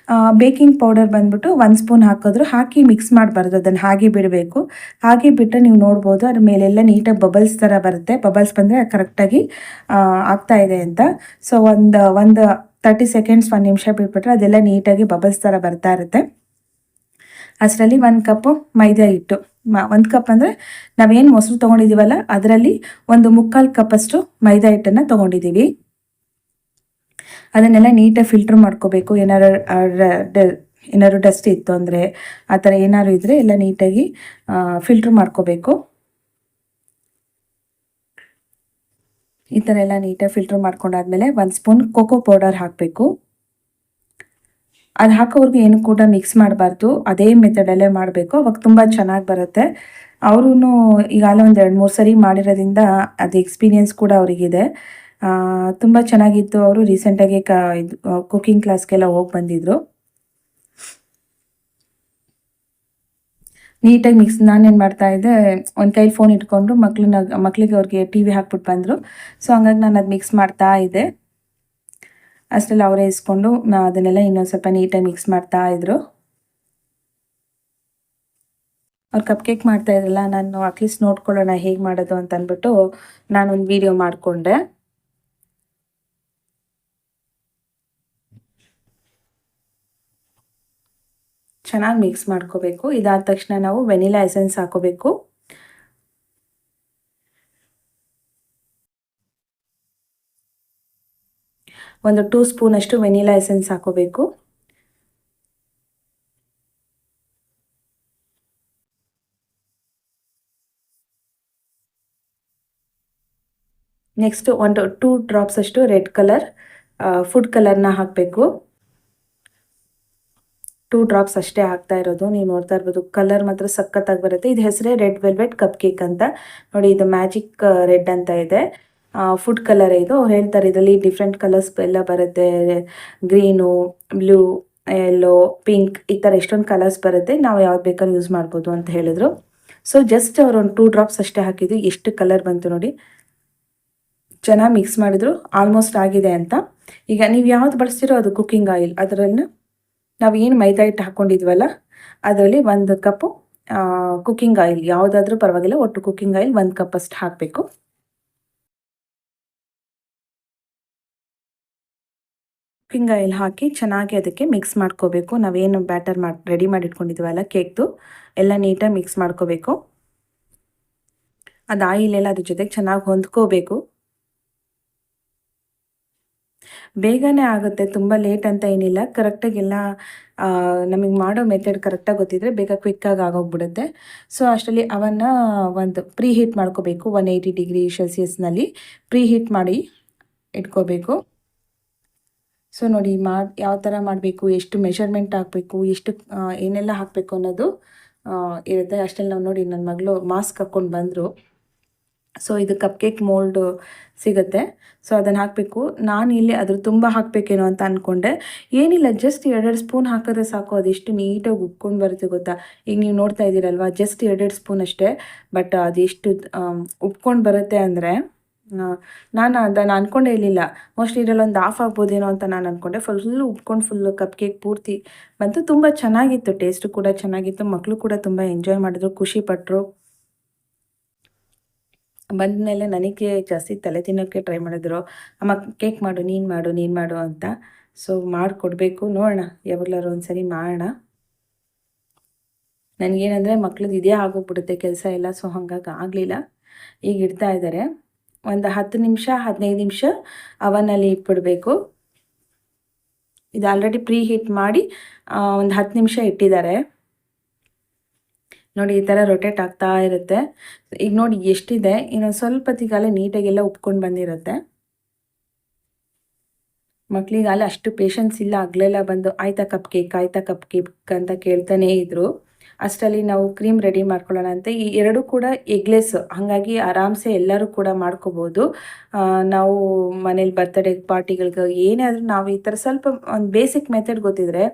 ಬೇಕಿಂಗ್ ಪೌಡರ್ ಬಂದ್ಬಿಟ್ಟು 1 ಸ್ಪೂನ್ ಹಾಕಿದ್ರು. ಹಾಕಿ ಮಿಕ್ಸ್ ಮಾಡಬಾರ್ದು, ಅದನ್ನು ಹಾಗೆ ಬಿಡಬೇಕು. ಹಾಗೆ ಬಿಟ್ಟರೆ ನೀವು ನೋಡ್ಬೋದು ಅದ್ರ ಮೇಲೆಲ್ಲ ನೀಟಾಗಿ ಬಬಲ್ಸ್ ಥರ ಬರುತ್ತೆ. ಬಬಲ್ಸ್ ಬಂದರೆ ಕರೆಕ್ಟಾಗಿ ಆಗ್ತಾ ಇದೆ ಅಂತ. ಸೊ ಒಂದು 30 ಸೆಕೆಂಡ್ಸ್ 1 ನಿಮಿಷ ಬಿಟ್ಬಿಟ್ರೆ ಅದೆಲ್ಲ ನೀಟಾಗಿ ಬಬಲ್ಸ್ ಥರ ಬರ್ತಾ ಇರುತ್ತೆ. ಅಷ್ಟರಲ್ಲಿ 1 ಕಪ್ಪು ಮೈದಾ ಹಿಟ್ಟು, 1 ಕಪ್ ಅಂದರೆ ನಾವೇನು ಮೊಸರು ತೊಗೊಂಡಿದ್ದೀವಲ್ಲ ಅದರಲ್ಲಿ 1/4 ಕಪ್ಪಷ್ಟು ಮೈದಾ ಹಿಟ್ಟನ್ನು ತೊಗೊಂಡಿದ್ದೀವಿ. ಅದನ್ನೆಲ್ಲ ನೀಟಾಗಿ ಫಿಲ್ಟ್ರ್ ಮಾಡ್ಕೋಬೇಕು. ಏನಾದ್ರು ಡಸ್ಟ್ ಇತ್ತು ಅಂದರೆ ಆ ಥರ ಏನಾದ್ರು ಇದ್ದರೆ ಎಲ್ಲ ನೀಟಾಗಿ ಫಿಲ್ಟ್ರ್ ಮಾಡ್ಕೋಬೇಕು. ಈ ಥರ ಎಲ್ಲ ನೀಟಾಗಿ ಫಿಲ್ಟ್ರ್ ಮಾಡ್ಕೊಂಡಾದ್ಮೇಲೆ 1 ಸ್ಪೂನ್ ಕೋಕೋ ಪೌಡರ್ ಹಾಕಬೇಕು. ಅದು ಹಾಕೋವರೆಗೂ ಏನು ಕೂಡ ಮಿಕ್ಸ್ ಮಾಡಬಾರ್ದು, ಅದೇ ಮೆಥಡಲ್ಲೇ ಮಾಡಬೇಕು, ಅವಾಗ ತುಂಬ ಚೆನ್ನಾಗಿ ಬರುತ್ತೆ. ಅವರೂ ಈಗಾಗಲೇ ಒಂದು 2-3 ಸರಿ ಮಾಡಿರೋದ್ರಿಂದ ಅದು ಎಕ್ಸ್ಪೀರಿಯೆನ್ಸ್ ಕೂಡ ಅವರಿಗಿದೆ. ತುಂಬ ಚೆನ್ನಾಗಿತ್ತು. ಅವರು ರೀಸೆಂಟಾಗಿ ಕುಕ್ಕಿಂಗ್ ಕ್ಲಾಸ್ಗೆಲ್ಲ ಹೋಗಿ ಬಂದಿದ್ದರು. ನೀಟಾಗಿ ಮಿಕ್ಸ್ ನಾನೇನು ಮಾಡ್ತಾಯಿದ್ದೆ, ಒಂದು ಕೈಲಿ ಫೋನ್ ಇಟ್ಕೊಂಡು ಮಕ್ಕಳಿಗೆ ಅವ್ರಿಗೆ TV ಹಾಕ್ಬಿಟ್ಟು ಬಂದರು. ಸೊ ಹಂಗಾಗಿ ನಾನು ಅದು ಮಿಕ್ಸ್ ಮಾಡ್ತಾ ಇದ್ದೆ. ಅಷ್ಟರಲ್ಲಿ ಅವರೇ ಇಸ್ಕೊಂಡು ಅದನ್ನೆಲ್ಲ ಇನ್ನೊಂದು ಸ್ವಲ್ಪ ನೀಟಾಗಿ ಮಿಕ್ಸ್ ಮಾಡ್ತಾ ಇದ್ರು. ಅವ್ರು ಕಪ್ ಕೇಕ್ ಮಾಡ್ತಾ ಇದ್ರಲ್ಲ, ನಾನು ಅಟ್ಲೀಸ್ಟ್ ನೋಡ್ಕೊಳ್ಳೋಣ ಹೇಗೆ ಮಾಡೋದು ಅಂತ ಅಂದ್ಬಿಟ್ಟು ನಾನೊಂದು ವಿಡಿಯೋ ಮಾಡಿಕೊಂಡೆ. ಚೆನ್ನಾಗಿ ಮಿಕ್ಸ್ ಮಾಡ್ಕೋಬೇಕು. ಇದಾದ ತಕ್ಷಣ ನಾವು ವೆನಿಲಾ ಎಸೆನ್ಸ್ ಹಾಕೋಬೇಕು. ಒಂದು 2 ಸ್ಪೂನಷ್ಟು ವೆನಿಲಾ ಎಸೆನ್ಸ್ ಹಾಕೋಬೇಕು. ನೆಕ್ಸ್ಟ್ 2 ಡ್ರಾಪ್ಸ್ ಅಷ್ಟು ರೆಡ್ ಕಲರ್ ಫುಡ್ ಕಲರ್ನ ಹಾಕಬೇಕು. 2 ಡ್ರಾಪ್ಸ್ ಅಷ್ಟೇ ಹಾಕ್ತಾ ಇರೋದು. ನೀವು ನೋಡ್ತಾ ಇರ್ಬೋದು, ಕಲರ್ ಮಾತ್ರ ಸಖತ್ತಾಗಿ ಬರುತ್ತೆ. ಇದು ಹೆಸರೇ ರೆಡ್ ವೆಲ್ವೆಟ್ ಕಪ್ ಕೇಕ್ ಅಂತ. ನೋಡಿ, ಇದು ಮ್ಯಾಜಿಕ್ ರೆಡ್ ಅಂತ ಇದೆ, ಫುಡ್ ಕಲರ್ ಇದು. ಅವ್ರು ಹೇಳ್ತಾರೆ ಇದರಲ್ಲಿ ಡಿಫ್ರೆಂಟ್ ಕಲರ್ಸ್ ಎಲ್ಲ ಬರುತ್ತೆ, ಗ್ರೀನು, ಬ್ಲೂ, ಯೆಲ್ಲೋ, ಪಿಂಕ್, ಈ ಥರ ಎಷ್ಟೊಂದು ಕಲರ್ಸ್ ಬರುತ್ತೆ, ನಾವು ಯಾವ್ದು ಬೇಕಾದ್ರೂ ಯೂಸ್ ಮಾಡ್ಬೋದು ಅಂತ ಹೇಳಿದ್ರು. ಸೊ ಜಸ್ಟ್ ಅವರು ಒಂದು 2 ಡ್ರಾಪ್ಸ್ ಅಷ್ಟೇ ಹಾಕಿದ್ದು, ಎಷ್ಟು ಕಲರ್ ಬಂತು ನೋಡಿ. ಚೆನ್ನಾಗಿ ಮಿಕ್ಸ್ ಮಾಡಿದ್ರು, ಆಲ್ಮೋಸ್ಟ್ ಆಗಿದೆ ಅಂತ. ಈಗ ನೀವು ಯಾವ್ದು ಬಳಸ್ತೀರೋ ಅದು ಕುಕ್ಕಿಂಗ್ ಆಯಿಲ್, ಅದರಲ್ಲಿ ನಾವು ಏನು ಮೈದಾ ಹಿಟ್ಟು ಹಾಕ್ಕೊಂಡಿದ್ವಲ್ಲ ಅದರಲ್ಲಿ 1 ಕಪ್ಪು ಕುಕ್ಕಿಂಗ್ ಆಯಿಲ್, ಯಾವುದಾದ್ರೂ ಪರವಾಗಿಲ್ಲ, ಒಟ್ಟು ಕುಕ್ಕಿಂಗ್ ಆಯಿಲ್ 1 ಕಪ್ ಅಷ್ಟು ಹಾಕಬೇಕು. ಕುಕ್ಕಿಂಗ್ ಆಯಿಲ್ ಹಾಕಿ ಚೆನ್ನಾಗಿ ಅದಕ್ಕೆ ಮಿಕ್ಸ್ ಮಾಡ್ಕೋಬೇಕು. ನಾವೇನು ಬ್ಯಾಟರ್ ರೆಡಿ ಮಾಡಿ ಇಟ್ಕೊಂಡಿದ್ವಲ್ಲ ಕೇಕ್ದು, ಎಲ್ಲ ನೀಟಾಗಿ ಮಿಕ್ಸ್ ಮಾಡ್ಕೋಬೇಕು. ಅದು ಆಯಿಲೆಲ್ಲ ಅದ್ರ ಜೊತೆಗೆ ಚೆನ್ನಾಗಿ ಹೊಂದ್ಕೋಬೇಕು. ಬೇಗನೆ ಆಗುತ್ತೆ, ತುಂಬ ಲೇಟ್ ಅಂತ ಏನಿಲ್ಲ. ಕರೆಕ್ಟಾಗಿ ಎಲ್ಲ ನಮಗೆ ಮಾಡೋ ಮೆಥಡ್ ಕರೆಕ್ಟಾಗಿ ಗೊತ್ತಿದ್ದರೆ ಬೇಗ ಕ್ವಿಕ್ಕಾಗಿ ಆಗೋಗ್ಬಿಡುತ್ತೆ. ಸೊ ಅಷ್ಟರಲ್ಲಿ ಅವನ್ನ ಒಂದು ಪ್ರೀ ಹೀಟ್ ಮಾಡ್ಕೋಬೇಕು. 180 ಡಿಗ್ರಿ ಸೆಲ್ಸಿಯಸ್ನಲ್ಲಿ ಪ್ರೀ ಹೀಟ್ ಮಾಡಿ ಇಟ್ಕೋಬೇಕು. ಸೊ ನೋಡಿ, ಯಾವ ಥರ ಮಾಡಬೇಕು, ಎಷ್ಟು ಮೆಷರ್ಮೆಂಟ್ ಹಾಕಬೇಕು, ಎಷ್ಟು ಏನೆಲ್ಲ ಹಾಕಬೇಕು ಅನ್ನೋದು ಇರುತ್ತೆ. ಅಷ್ಟರಲ್ಲಿ ನಾವು ನೋಡಿ, ನನ್ನ ಮಗಳು ಮಾಸ್ಕ್ ಹಾಕ್ಕೊಂಡು ಬಂದರು. ಸೊ ಇದು ಕಪ್ ಕೇಕ್ ಮೋಲ್ಡು ಸಿಗುತ್ತೆ, ಸೊ ಅದನ್ನು ಹಾಕಬೇಕು. ನಾನು ಇಲ್ಲಿ ಅದ್ರ ತುಂಬ ಹಾಕಬೇಕೇನೋ ಅಂತ ಅಂದ್ಕೊಂಡೆ. ಏನಿಲ್ಲ, ಜಸ್ಟ್ 2 ಸ್ಪೂನ್ ಹಾಕಿದ್ರೆ ಸಾಕು, ಅದೆಷ್ಟು ನೀಟಾಗಿ ಉಬ್ಕೊಂಡು ಬರುತ್ತೆ ಗೊತ್ತಾ. ಈಗ ನೀವು ನೋಡ್ತಾ ಇದ್ದೀರಲ್ವ, ಜಸ್ಟ್ 2 ಸ್ಪೂನ್ ಅಷ್ಟೇ, ಬಟ್ ಅದೆಷ್ಟು ಉಬ್ಕೊಂಡು ಬರುತ್ತೆ ಅಂದರೆ ನಾನು ಅದನ್ನು ಅಂದ್ಕೊಂಡೇ ಇರಲಿಲ್ಲ. ಮೋಸ್ಟ್ಲಿ ಇದರಲ್ಲಿ ಒಂದು ಆಫ್ ಆಗ್ಬೋದೇನೋ ಅಂತ ನಾನು ಅಂದ್ಕೊಂಡೆ. ಫುಲ್ಲು ಉಬ್ಕೊಂಡು ಫುಲ್ಲು ಕಪ್ ಕೇಕ್ ಪೂರ್ತಿ ಬಂತು. ತುಂಬ ಚೆನ್ನಾಗಿತ್ತು, ಟೇಸ್ಟು ಕೂಡ ಚೆನ್ನಾಗಿತ್ತು. ಮಕ್ಕಳು ಕೂಡ ತುಂಬ ಎಂಜಾಯ್ ಮಾಡಿದ್ರು, ಖುಷಿಪಟ್ಟರು. ಬಂದಮೇಲೆ ನನಗೆ ಜಾಸ್ತಿ ತಲೆ ತಿನ್ನೋಕ್ಕೆ ಟ್ರೈ ಮಾಡಿದ್ರು. ಅಮ್ಮ ಕೇಕ್ ಮಾಡು, ನೀನು ಮಾಡು, ನೀನು ಮಾಡು ಅಂತ. ಸೊ ಮಾಡಿಕೊಡ್ಬೇಕು, ನೋಡೋಣ, ಯಾವಾಗಲಾದ್ರು ಒಂದು ಸರಿ ಮಾಡೋಣ. ನನಗೇನಂದರೆ ಮಕ್ಳದ್ದು ಇದೇ ಆಗೋಗ್ಬಿಡುತ್ತೆ ಕೆಲಸ ಎಲ್ಲ, ಸೊ ಹಾಗಾಗಿ ಆಗಲಿಲ್ಲ. ಈಗ ಇಡ್ತಾ ಇದ್ದಾರೆ. ಒಂದು 10 ನಿಮಿಷ 15 ನಿಮಿಷ ಅವನಲ್ಲಿ ಇಟ್ಬಿಡಬೇಕು. ಇದು ಆಲ್ರೆಡಿ ಪ್ರೀ ಹೀಟ್ ಮಾಡಿ ಒಂದು 10 ನಿಮಿಷ ಇಟ್ಟಿದ್ದಾರೆ. ನೋಡಿ ಈ ಥರ ರೊಟೇಟ್ ಆಗ್ತಾ ಇರುತ್ತೆ. ಈಗ ನೋಡಿ ಎಷ್ಟಿದೆ, ಇನ್ನೊಂದು ಸ್ವಲ್ಪ ಹೊತ್ತಿಗಾಲೇ ನೀಟಾಗೆಲ್ಲ ಉಪ್ಕೊಂಡು ಬಂದಿರುತ್ತೆ. ಮಕ್ಕಳಿಗಾಲ ಅಷ್ಟು ಪೇಷನ್ಸ್ ಇಲ್ಲ, ಆಗಲೆಲ್ಲ ಬಂದು ಆಯ್ತಾ ಕಪ್ ಕೇಕ್ ಅಂತ ಕೇಳ್ತಾನೇ ಇದ್ರು. ಅಷ್ಟರಲ್ಲಿ ನಾವು ಕ್ರೀಮ್ ರೆಡಿ ಮಾಡ್ಕೊಳ್ಳೋಣ ಅಂತ. ಈ ಎರಡೂ ಕೂಡ ಎಗ್ಲೆಸ್, ಹಾಗಾಗಿ ಆರಾಮ್ಸೆ ಎಲ್ಲರೂ ಕೂಡ ಮಾಡ್ಕೋಬೋದು. ನಾವು ಮನೇಲಿ ಬರ್ತ್ಡೇ ಪಾರ್ಟಿಗಳಿಗೆ ಏನೇ ಆದರೂ ನಾವು ಈ ಥರ ಸ್ವಲ್ಪ ಒಂದು ಬೇಸಿಕ್ ಮೆಥಡ್ ಗೊತ್ತಿದ್ರೆ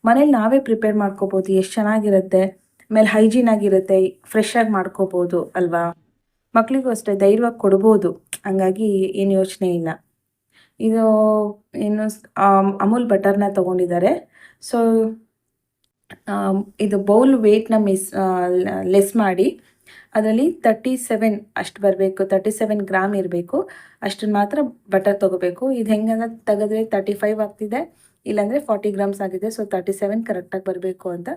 ಮನೇಲಿ ನಾವೇ ಪ್ರಿಪೇರ್ ಮಾಡ್ಕೋಬೋದು. ಎಷ್ಟು ಚೆನ್ನಾಗಿರುತ್ತೆ, ಆಮೇಲೆ ಹೈಜೀನ್ ಆಗಿರುತ್ತೆ, ಫ್ರೆಶ್ ಆಗಿ ಮಾಡ್ಕೋಬೋದು ಅಲ್ವಾ. ಮಕ್ಕಳಿಗೂ ಅಷ್ಟೇ ಧೈರ್ಯವಾಗಿ ಕೊಡ್ಬೋದು, ಹಂಗಾಗಿ ಏನು ಯೋಚನೆ ಇಲ್ಲ. ಇದು ಏನು ಅಮೂಲ್ ಬಟರ್ನ ತೊಗೊಂಡಿದ್ದಾರೆ. ಸೊ ಇದು ಬೌಲ್ ವೇಟ್ನ ಲೆಸ್ ಮಾಡಿ ಅದರಲ್ಲಿ 37 ಅಷ್ಟು ಬರಬೇಕು, 37 ಗ್ರಾಮ್ ಇರಬೇಕು, ಅಷ್ಟನ್ನು ಮಾತ್ರ ಬಟರ್ ತೊಗೋಬೇಕು. ಇದು ಹೆಂಗಂದ್ರೆ ತೆಗೆದ್ರೆ 35 ಆಗ್ತಿದೆ, ಇಲ್ಲಾಂದರೆ 40 ಗ್ರಾಮ್ಸ್ ಆಗಿದೆ. ಸೊ 37 ಕರೆಕ್ಟಾಗಿ ಬರಬೇಕು ಅಂತ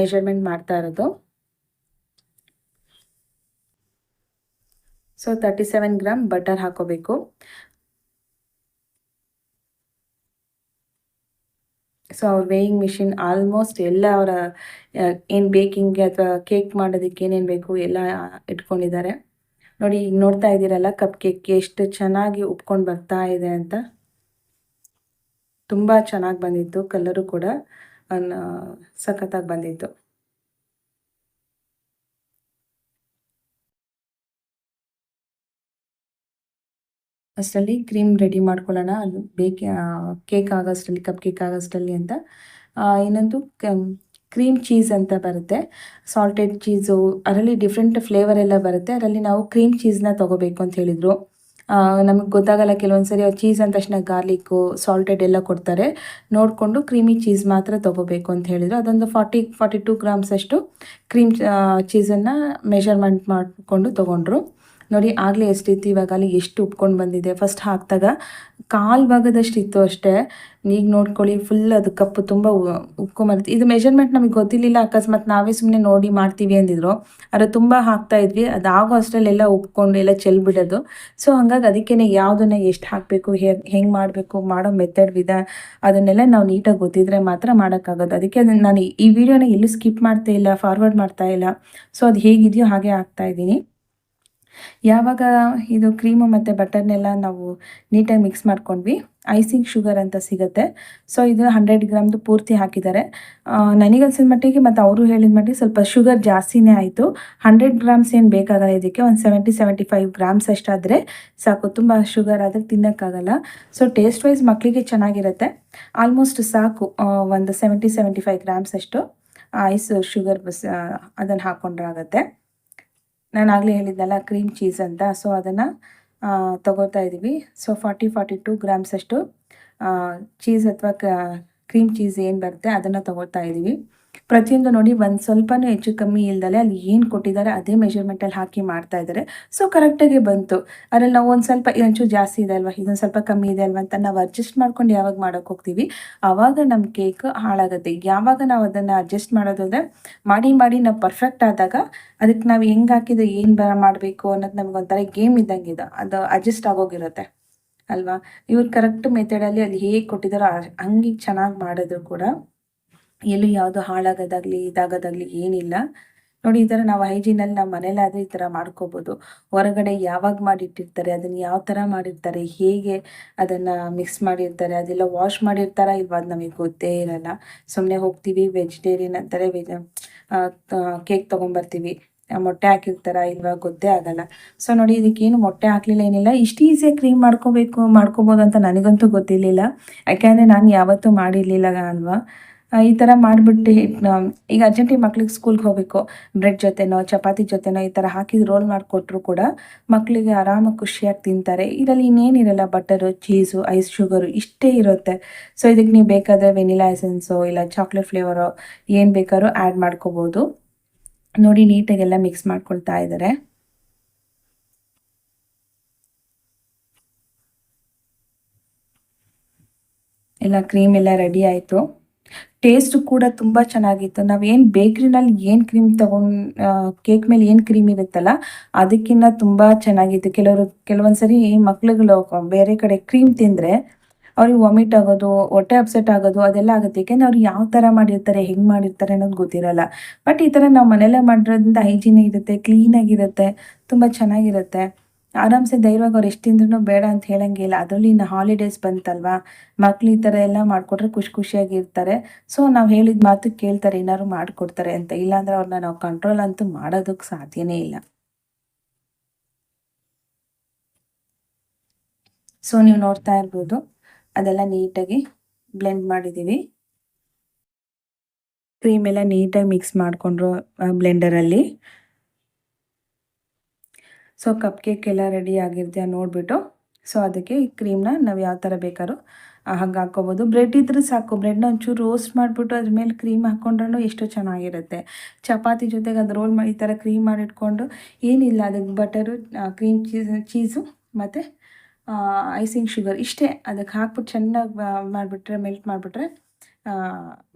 ಮೆಷರ್ಮೆಂಟ್ ಮಾಡ್ತಾ ಇರೋದು. ಸೊ 37 ಗ್ರಾಮ್ ಬಟರ್ ಹಾಕೋಬೇಕು. ಸೊ ಅವ್ರ ವೇಯಿಂಗ್ ಮಿಷಿನ್ ಆಲ್ಮೋಸ್ಟ್ ಎಲ್ಲ ಅವರ ಏನು ಬೇಕಿಂಗ್ಗೆ ಅಥವಾ ಕೇಕ್ ಮಾಡೋದಕ್ಕೆ ಏನೇನು ಬೇಕು ಎಲ್ಲ ಇಟ್ಕೊಂಡಿದ್ದಾರೆ. ನೋಡಿ ಈಗ ನೋಡ್ತಾ ಇದ್ದೀರಲ್ಲ ಕಪ್ ಕೇಕ್ಗೆ ಎಷ್ಟು ಚೆನ್ನಾಗಿ ಉಪ್ಕೊಂಡು ಬರ್ತಾ ಇದೆ ಅಂತ. ತುಂಬ ಚೆನ್ನಾಗಿ ಬಂದಿತ್ತು, ಕಲರು ಕೂಡ ಸಖತ್ತಾಗಿ ಬಂದಿತ್ತು. ಅಷ್ಟರಲ್ಲಿ ಕ್ರೀಮ್ ರೆಡಿ ಮಾಡ್ಕೊಳ್ಳೋಣ, ಅದು ಕೇಕ್ ಆಗೋಷ್ಟರಲ್ಲಿ, ಕಪ್ ಕೇಕ್ ಆಗೋಷ್ಟರಲ್ಲಿ ಅಂತ. ಇನ್ನೊಂದು ಕ್ರೀಮ್ ಚೀಸ್ ಅಂತ ಬರುತ್ತೆ, ಸಾಲ್ಟೆಡ್ ಚೀಸು, ಅದರಲ್ಲಿ ಡಿಫ್ರೆಂಟ್ ಫ್ಲೇವರ್ ಎಲ್ಲ ಬರುತ್ತೆ. ಅದರಲ್ಲಿ ನಾವು ಕ್ರೀಮ್ ಚೀಸ್ನ ತೊಗೋಬೇಕು ಅಂತ ಹೇಳಿದರು. ನಮಗೆ ಗೊತ್ತಾಗಲ್ಲ ಕೆಲವೊಂದು ಸರಿ ಚೀಸ್ ಅಂದ ತಕ್ಷಣ ಗಾರ್ಲಿಕ್ಕು, ಸಾಲ್ಟೆಡ್ ಎಲ್ಲ ಕೊಡ್ತಾರೆ, ನೋಡಿಕೊಂಡು ಕ್ರೀಮಿ ಚೀಸ್ ಮಾತ್ರ ತೊಗೋಬೇಕು ಅಂತ ಹೇಳಿದರು. ಅದೊಂದು 42 ಗ್ರಾಮ್ಸ್ ಅಷ್ಟು ಕ್ರೀಮ್ ಚೀಸನ್ನು ಮೆಷರ್ಮೆಂಟ್ ಮಾಡಿಕೊಂಡು ತೊಗೊಂಡ್ರು. ನೋಡಿ ಆಗಲೇ ಎಷ್ಟಿತ್ತು, ಇವಾಗ ಅಲ್ಲಿ ಎಷ್ಟು ಉಪ್ಕೊಂಡು ಬಂದಿದೆ. ಫಸ್ಟ್ ಹಾಕಿದಾಗ ಕಾಲು ಭಾಗದಷ್ಟು ಇತ್ತು ಅಷ್ಟೇ, ಈಗ ನೋಡ್ಕೊಳ್ಳಿ ಫುಲ್ ಅದು ಕಪ್ಪು ತುಂಬ ಉಪ್ಕೊಂಬರುತ್ತೆ. ಇದು ಮೆಷರ್ಮೆಂಟ್ ನಮಗೆ ಗೊತ್ತಿರಲಿಲ್ಲ, ಅಕಸ್ಮಾತ್ ನಾವೇ ಸುಮ್ಮನೆ ನೋಡಿ ಮಾಡ್ತೀವಿ ಅಂದಿದ್ರು. ಆದರೆ ತುಂಬ ಹಾಕ್ತಾಯಿದ್ವಿ, ಅದಾಗೋ ಅಷ್ಟರಲ್ಲೆಲ್ಲ ಉಪ್ಕೊಂಡು ಎಲ್ಲ ಚೆಲ್ಬಿಡೋದು. ಸೊ ಹಂಗಾಗಿ ಅದಕ್ಕೇ ಯಾವುದನ್ನು ಎಷ್ಟು ಹಾಕಬೇಕು, ಹೆಂಗೆ ಮಾಡಬೇಕು, ಮಾಡೋ ಮೆಥಡ್ ಅದನ್ನೆಲ್ಲ ನಾವು ನೀಟಾಗಿ ಗೊತ್ತಿದ್ರೆ ಮಾತ್ರ ಮಾಡೋಕ್ಕಾಗೋದು. ಅದಕ್ಕೆ ನಾನು ಈ ವಿಡಿಯೋನ ಎಲ್ಲೂ ಸ್ಕಿಪ್ ಮಾಡ್ತಾ ಇಲ್ಲ, ಫಾರ್ವರ್ಡ್ ಮಾಡ್ತಾ ಇಲ್ಲ. ಸೊ ಅದು ಹೇಗಿದೆಯೋ ಹಾಗೆ ಹಾಕ್ತಾಯಿದ್ದೀನಿ. ಯಾವಾಗ ಇದು ಕ್ರೀಮು ಮತ್ತು ಬಟರ್ನೆಲ್ಲ ನಾವು ನೀಟಾಗಿ ಮಿಕ್ಸ್ ಮಾಡ್ಕೊಂಡ್ವಿ, ಐಸಿಂಗ್ ಶುಗರ್ ಅಂತ ಸಿಗುತ್ತೆ. ಸೊ ಇದು 100 ಗ್ರಾಮ್ದು ಪೂರ್ತಿ ಹಾಕಿದ್ದಾರೆ. ನನಗನ್ಸಿದ ಮಟ್ಟಿಗೆ ಮತ್ತು ಅವರು ಹೇಳಿದ ಮಟ್ಟಿಗೆ ಸ್ವಲ್ಪ ಶುಗರ್ ಜಾಸ್ತಿನೇ ಆಯಿತು. 100 ಗ್ರಾಮ್ಸ್ ಏನು ಬೇಕಾಗಲ್ಲ ಇದಕ್ಕೆ, ಒಂದು 70-75 ಗ್ರಾಮ್ಸ್ ಅಷ್ಟಾದರೆ ಸಾಕು. ತುಂಬ ಶುಗರ್ ಆದರೆ ತಿನ್ನೋಕ್ಕಾಗಲ್ಲ. ಸೊ ಟೇಸ್ಟ್ ವೈಸ್ ಮಕ್ಕಳಿಗೆ ಚೆನ್ನಾಗಿರುತ್ತೆ, ಆಲ್ಮೋಸ್ಟ್ ಸಾಕು. ಒಂದು 70-75 ಗ್ರಾಮ್ಸ್ ಅಷ್ಟು ಐಸ್ ಶುಗರ್ ಅದನ್ನು ಹಾಕ್ಕೊಂಡ್ರಾಗತ್ತೆ. ನಾನು ಆಗಲೇ ಹೇಳಿದ್ನಲ್ಲ ಕ್ರೀಮ್ ಚೀಸ್ ಅಂತ, ಸೊ ಅದನ್ನು ತೊಗೋತಾ ಇದ್ದೀವಿ. ಸೊ 42 ಗ್ರಾಮ್ಸ್ ಅಷ್ಟು ಚೀಸ್ ಅಥವಾ ಕ್ರೀಮ್ ಚೀಸ್ ಏನು ಬರುತ್ತೆ ಅದನ್ನು ತೊಗೊಳ್ತಾ ಇದ್ದೀವಿ. ಪ್ರತಿಯೊಂದು ನೋಡಿ ಒಂದು ಸ್ವಲ್ಪನೂ ಹೆಚ್ಚು ಕಮ್ಮಿ ಇಲ್ದಲೆ ಅಲ್ಲಿ ಏನು ಕೊಟ್ಟಿದ್ದಾರೆ ಅದೇ ಮೆಷರ್ಮೆಂಟಲ್ಲಿ ಹಾಕಿ ಮಾಡ್ತಾ ಇದ್ದಾರೆ. ಸೊ ಕರೆಕ್ಟಾಗಿ ಬಂತು. ಅದರಲ್ಲಿ ನಾವು ಒಂದು ಸ್ವಲ್ಪ ಒಂಚೂರು ಜಾಸ್ತಿ ಇದೆ ಅಲ್ವಾ, ಇದೊಂದು ಸ್ವಲ್ಪ ಕಮ್ಮಿ ಇದೆ ಅಲ್ವಾ ಅಂತ ನಾವು ಅಡ್ಜಸ್ಟ್ ಮಾಡ್ಕೊಂಡು ಯಾವಾಗ ಮಾಡೋಕ್ಕೆ ಹೋಗ್ತೀವಿ ಆವಾಗ ನಮ್ಮ ಕೇಕ್ ಹಾಳಾಗುತ್ತೆ. ಯಾವಾಗ ನಾವು ಅದನ್ನು ಅಡ್ಜಸ್ಟ್ ಮಾಡೋದಾದರೆ ಮಾಡಿ ನಾವು ಪರ್ಫೆಕ್ಟ್ ಆದಾಗ ಅದಕ್ಕೆ ನಾವು ಹೆಂಗೆ ಹಾಕಿದ್ರೆ ಏನು ಮಾಡಬೇಕು ಅನ್ನೋದು ನಮಗೊಂಥರ ಗೇಮ್ ಇದ್ದಂಗೆ ಇದೆ, ಅದು ಅಡ್ಜಸ್ಟ್ ಆಗೋಗಿರುತ್ತೆ ಅಲ್ವಾ. ಇವ್ರು ಕರೆಕ್ಟ್ ಮೆಥಡಲ್ಲಿ ಅಲ್ಲಿ ಹೇಗೆ ಕೊಟ್ಟಿದ್ದಾರೋ ಹಂಗೆ ಚೆನ್ನಾಗಿ ಮಾಡಿದ್ರು ಕೂಡ ಎಲ್ಲೂ ಯಾವುದು ಹಾಳಾಗೋದಾಗಲಿ ಇದಾಗೋದಾಗಲಿ ಏನಿಲ್ಲ. ನೋಡಿ ಈ ಥರ ನಾವು ಹೈಜೀನಲ್ಲಿ ನಾವು ಮನೇಲಾದರೆ ಈ ಥರ ಮಾಡ್ಕೋಬೋದು. ಹೊರಗಡೆ ಯಾವಾಗ ಮಾಡಿಟ್ಟಿರ್ತಾರೆ, ಅದನ್ನು ಯಾವ ಥರ ಮಾಡಿರ್ತಾರೆ, ಹೇಗೆ ಅದನ್ನು ಮಿಕ್ಸ್ ಮಾಡಿರ್ತಾರೆ, ಅದೆಲ್ಲ ವಾಶ್ ಮಾಡಿರ್ತಾರಾ ಇಲ್ವಾ ಅದು ನಮಗೆ ಗೊತ್ತೇ ಇರಲ್ಲ. ಸುಮ್ಮನೆ ಹೋಗ್ತೀವಿ ವೆಜಿಟೇರಿಯನ್ ಅಂತಾರೆ, ಕೇಕ್ ತೊಗೊಂಬರ್ತೀವಿ, ಮೊಟ್ಟೆ ಹಾಕಿರ್ತಾರ ಇಲ್ವಾ ಗೊತ್ತೇ ಆಗಲ್ಲ. ಸೊ ನೋಡಿ ಇದಕ್ಕೇನು ಮೊಟ್ಟೆ ಹಾಕಲಿಲ್ಲ, ಏನಿಲ್ಲ, ಇಷ್ಟು ಈಸಿಯಾಗಿ ಕ್ರೀಮ್ ಮಾಡ್ಕೋಬೋದು ಅಂತ ನನಗಂತೂ ಗೊತ್ತಿರಲಿಲ್ಲ. ಯಾಕೆಂದರೆ ನಾನು ಯಾವತ್ತೂ ಮಾಡಿರಲಿಲ್ಲ ಅಲ್ವಾ. ಈ ಥರ ಮಾಡಿಬಿಟ್ಟು ಈಗ ಅರ್ಜೆಂಟಿಗೆ ಮಕ್ಳಿಗೆ ಸ್ಕೂಲ್ಗೆ ಹೋಗಬೇಕು, ಬ್ರೆಡ್ ಜೊತೆನೋ ಚಪಾತಿ ಜೊತೆನೋ ಈ ಥರ ಹಾಕಿ ರೋಲ್ ಮಾಡಿಕೊಟ್ರು ಕೂಡ ಮಕ್ಕಳಿಗೆ ಆರಾಮಾಗಿ ಖುಷಿಯಾಗಿ ತಿಂತಾರೆ. ಇದರಲ್ಲಿ ಇನ್ನೇನಿರಲ್ಲ, ಬಟರು, ಚೀಸು, ಐಸ್ ಶುಗರು ಇಷ್ಟೇ ಇರುತ್ತೆ. ಸೊ ಇದಕ್ಕೆ ನೀವು ಬೇಕಾದರೆ ವೆನಿಲಾ ಎಸೆನ್ಸು ಇಲ್ಲ ಚಾಕ್ಲೇಟ್ ಫ್ಲೇವರೋ ಏನು ಬೇಕಾದ್ರೂ ಆ್ಯಡ್ ಮಾಡ್ಕೋಬೋದು. ನೋಡಿ ನೀಟಾಗೆಲ್ಲ ಮಿಕ್ಸ್ ಮಾಡ್ಕೊಳ್ತಾ ಇದ್ದಾರೆ. ಎಲ್ಲ ಕ್ರೀಮ್ ಎಲ್ಲ ರೆಡಿ ಆಯಿತು. ಟೇಸ್ಟು ಕೂಡ ತುಂಬ ಚೆನ್ನಾಗಿತ್ತು. ನಾವೇನು ಬೇಕ್ರಿನಲ್ಲಿ ಏನು ಕ್ರೀಮ್ ಕೇಕ್ ಮೇಲೆ ಏನು ಕ್ರೀಮ್ ಇರುತ್ತಲ್ಲ, ಅದಕ್ಕಿಂತ ತುಂಬ ಚೆನ್ನಾಗಿತ್ತು. ಕೆಲವೊಂದು ಸರಿ ಮಕ್ಳುಗಳು ಬೇರೆ ಕಡೆ ಕ್ರೀಮ್ ತಿಂದರೆ ಅವ್ರಿಗೆ ವಾಮಿಟ್ ಆಗೋದು, ಹೊಟ್ಟೆ ಅಪ್ಸೆಟ್ ಆಗೋದು ಅದೆಲ್ಲ ಆಗುತ್ತೆ. ಏಕೆಂದರೆ ಅವ್ರು ಯಾವ ಥರ ಮಾಡಿರ್ತಾರೆ, ಹೆಂಗೆ ಮಾಡಿರ್ತಾರೆ ಅನ್ನೋದು ಗೊತ್ತಿರಲ್ಲ. ಬಟ್ ಈ ಥರ ನಾವು ಮನೆಯಲ್ಲೇ ಮಾಡಿರೋದ್ರಿಂದ ಹೈಜೀನ್ ಇರುತ್ತೆ, ಕ್ಲೀನಾಗಿರುತ್ತೆ, ತುಂಬ ಚೆನ್ನಾಗಿರುತ್ತೆ. ಆರಾಮ್ಸೆ ಧೈರ್ಯವಾಗಿ ಅವ್ರು ಎಷ್ಟು ತಿಂದ್ರೂ ಬೇಡ ಅಂತ ಹೇಳಂಗಿಲ್ಲ. ಅದರಲ್ಲಿ ಇನ್ನು ಹಾಲಿಡೇಸ್ ಬಂತಲ್ವಾ, ಮಕ್ಳು ಈ ಥರ ಎಲ್ಲ ಮಾಡಿಕೊಟ್ರೆ ಖುಷಿಯಾಗಿರ್ತಾರೆ. ಸೊ ನಾವು ಹೇಳಿದ ಮಾತು ಕೇಳ್ತಾರೆ, ಏನಾದ್ರು ಮಾಡಿಕೊಡ್ತಾರೆ ಅಂತ. ಇಲ್ಲಾಂದರೆ ಅವ್ರನ್ನ ನಾವು ಕಂಟ್ರೋಲ್ ಅಂತೂ ಮಾಡೋದಕ್ಕೆ ಸಾಧ್ಯನೇ ಇಲ್ಲ. ಸೊ ನೀವು ನೋಡ್ತಾ ಇರ್ಬೋದು, ಅದೆಲ್ಲ ನೀಟಾಗಿ ಬ್ಲೆಂಡ್ ಮಾಡಿದ್ದೀವಿ. ಕ್ರೀಮ್ ಎಲ್ಲ ನೀಟಾಗಿ ಮಿಕ್ಸ್ ಮಾಡಿಕೊಂಡ್ರು ಬ್ಲೆಂಡರಲ್ಲಿ. ಸೊ ಕಪ್ ಕೇಕ್ ಎಲ್ಲ ರೆಡಿ ಆಗಿರುತ್ತೆ ನೋಡಿಬಿಟ್ಟು, ಸೊ ಅದಕ್ಕೆ ಈ ಕ್ರೀಮ್ನ ನಾವು ಯಾವ ಥರ ಬೇಕಾದ್ರೂ ಹಂಗೆ ಹಾಕ್ಕೋಬೋದು. ಬ್ರೆಡ್ ಇದ್ರೆ ಸಾಕು, ಬ್ರೆಡ್ನ ಒಂಚೂರು ರೋಸ್ಟ್ ಮಾಡಿಬಿಟ್ಟು ಅದ್ರ ಮೇಲೆ ಕ್ರೀಮ್ ಹಾಕ್ಕೊಂಡ್ರೂ ಎಷ್ಟು ಚೆನ್ನಾಗಿರುತ್ತೆ. ಚಪಾತಿ ಜೊತೆಗೆ ಅದು ರೋಲ್ ಮಾಡಿ ಈ ಥರ ಕ್ರೀಮ್ ಮಾಡಿಟ್ಕೊಂಡು, ಏನಿಲ್ಲ ಅದಕ್ಕೆ ಬಟರು, ಕ್ರೀಮ್ ಚೀಸು ಮತ್ತು ಐಸಿಂಗ್ ಶುಗರ್ ಇಷ್ಟೇ ಅದಕ್ಕೆ ಹಾಕ್ಬಿಟ್ಟು ಚೆನ್ನಾಗಿ ಮಾಡಿಬಿಟ್ರೆ, ಮೆಲ್ಟ್ ಮಾಡಿಬಿಟ್ರೆ,